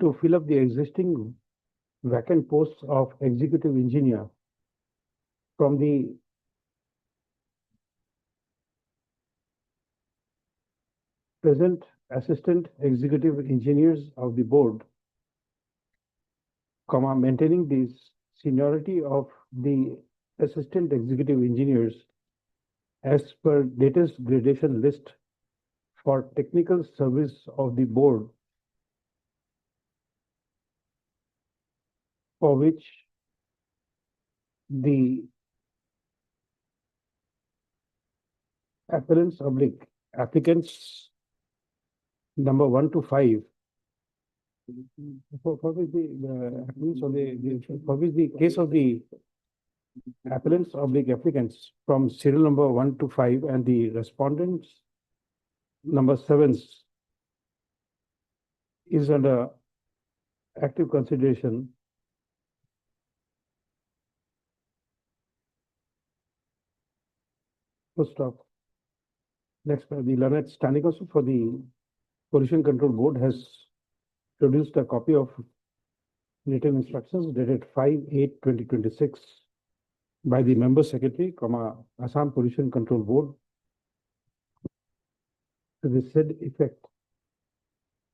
to fill up the existing vacant posts of executive engineer from the present assistant executive engineers of the board, comma, maintaining the seniority of the assistant executive engineers as per latest gradation list for technical service of the board, for which the applicants number 1 to 5, for which the applicants of for which the case of the applicants from serial number 1 to 5 and the respondents number 7 is under active consideration. Full stop. Next, the learned standing counsel for the Pollution Control Board has produced a copy of written instructions dated 5/8/2026 by the member secretary, Assam Pollution Control Board to the said effect,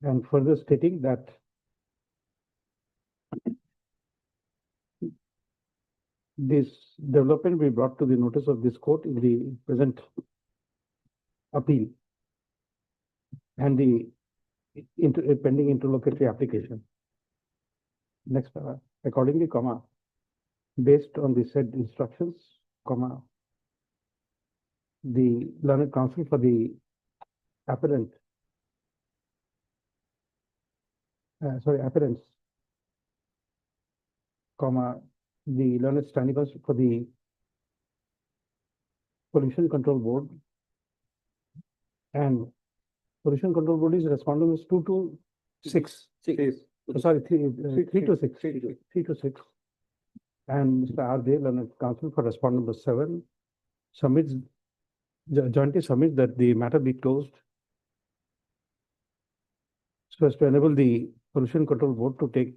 and further stating that this development will be brought to the notice of this court in the present appeal and the pending interlocutory application. Next, accordingly, based on the said instructions, the learned counsel for the appellants, the learned standing counsel for the Pollution Control Board, and Pollution Control Board is responding is 2 to 6. Sorry, 3 to 6. 3 to 6. And Mr. R. Dev, learned counsel for respondent number 7, jointly submits that the matter be closed so as to enable the Pollution Control Board to take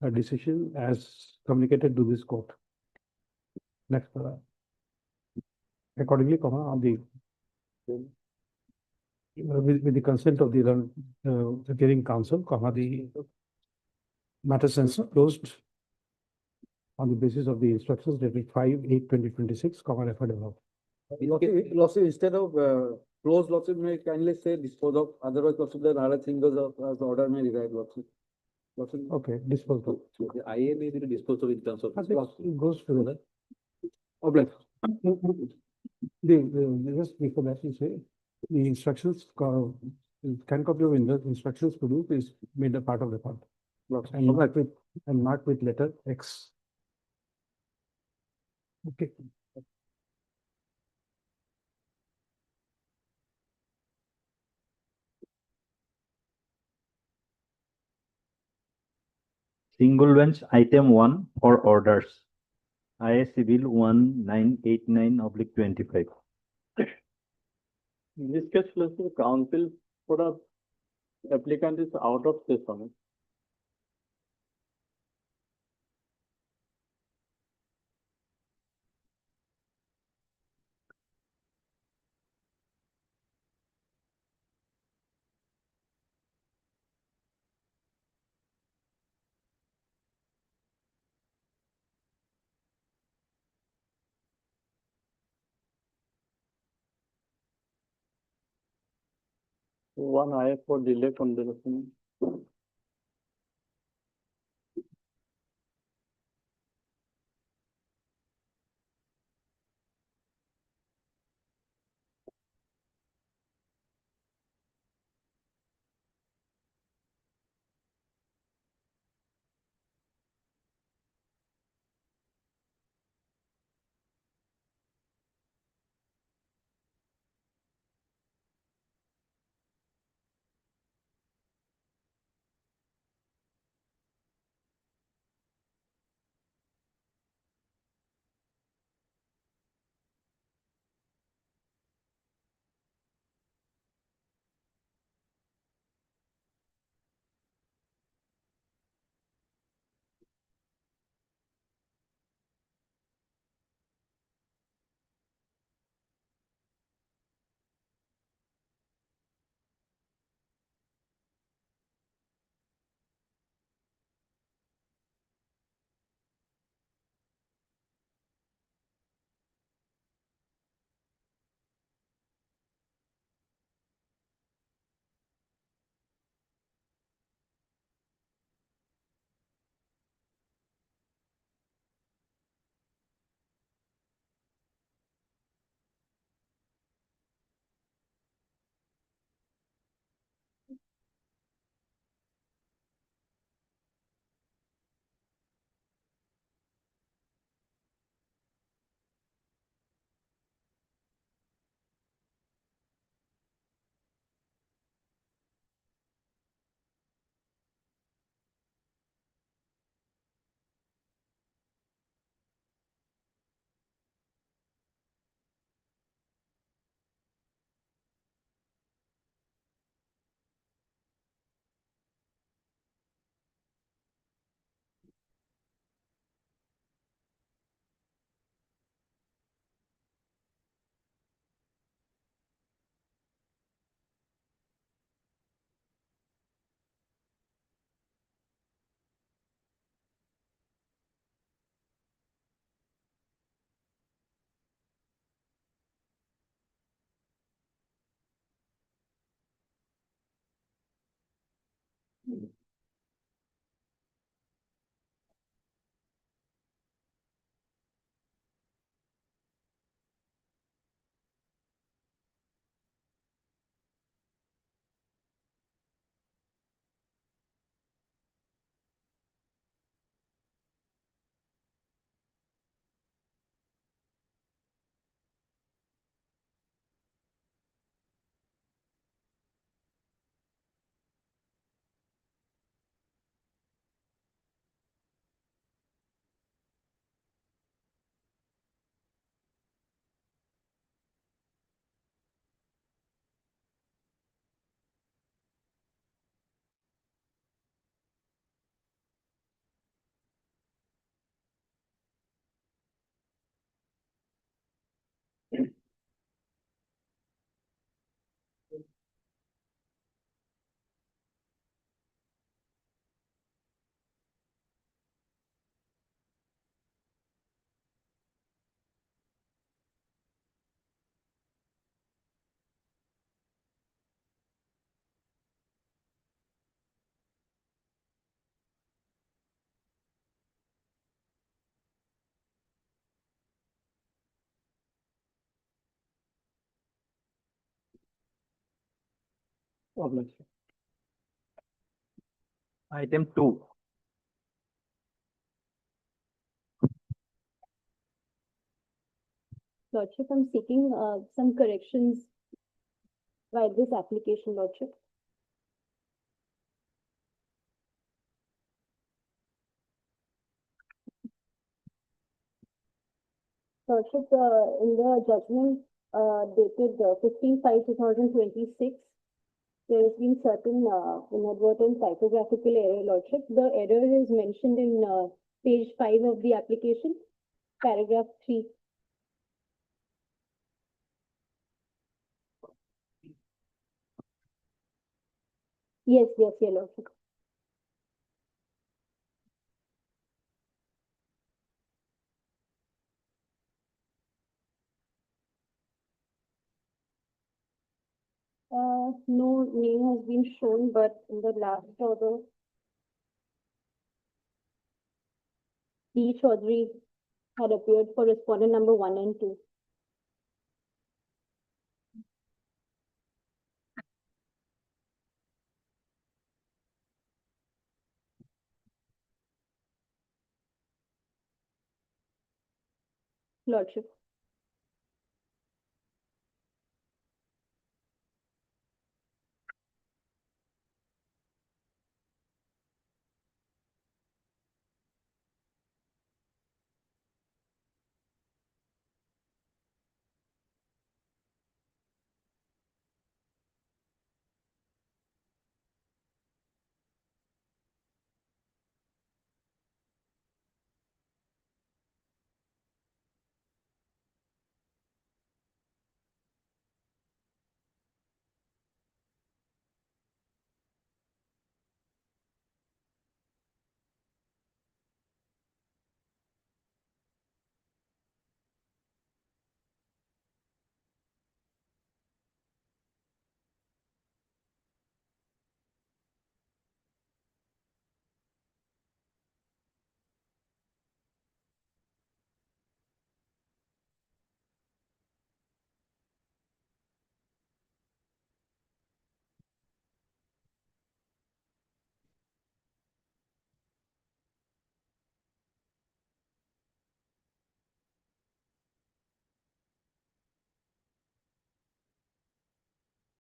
a decision as communicated to this court. Next, accordingly, on the with the consent of the hearing counsel, the matter is closed on the basis of the instructions dated 5/8/2026, referred above. Lawsuit, instead of closed lawsuit, may kindly say dispose of, otherwise lawsuit, the other fingers of the order may revive lawsuit. Okay, disposed of. So the IA may be disposed of in terms of. It goes to Obliged. just before that, you say the instructions, can copy of instructions produced is made a part of the part. And marked with letter X. Okay. Single bench item 1 for orders. IA Civil 1989/25. In this case, the counsel for the applicant is out of session. One IA for delay consideration. Item 2. Lordship, I'm seeking some corrections by this application, Lordship. Lordship, in the judgment dated 15/5/2026, there has been certain inadvertent typographical error, Lordship. The error is mentioned in page 5 of the application, paragraph 3. Yes, Your Lordship. No name has been shown, but in the last order, D. Chaudhary had appeared for respondent number 1 and 2. Lordship.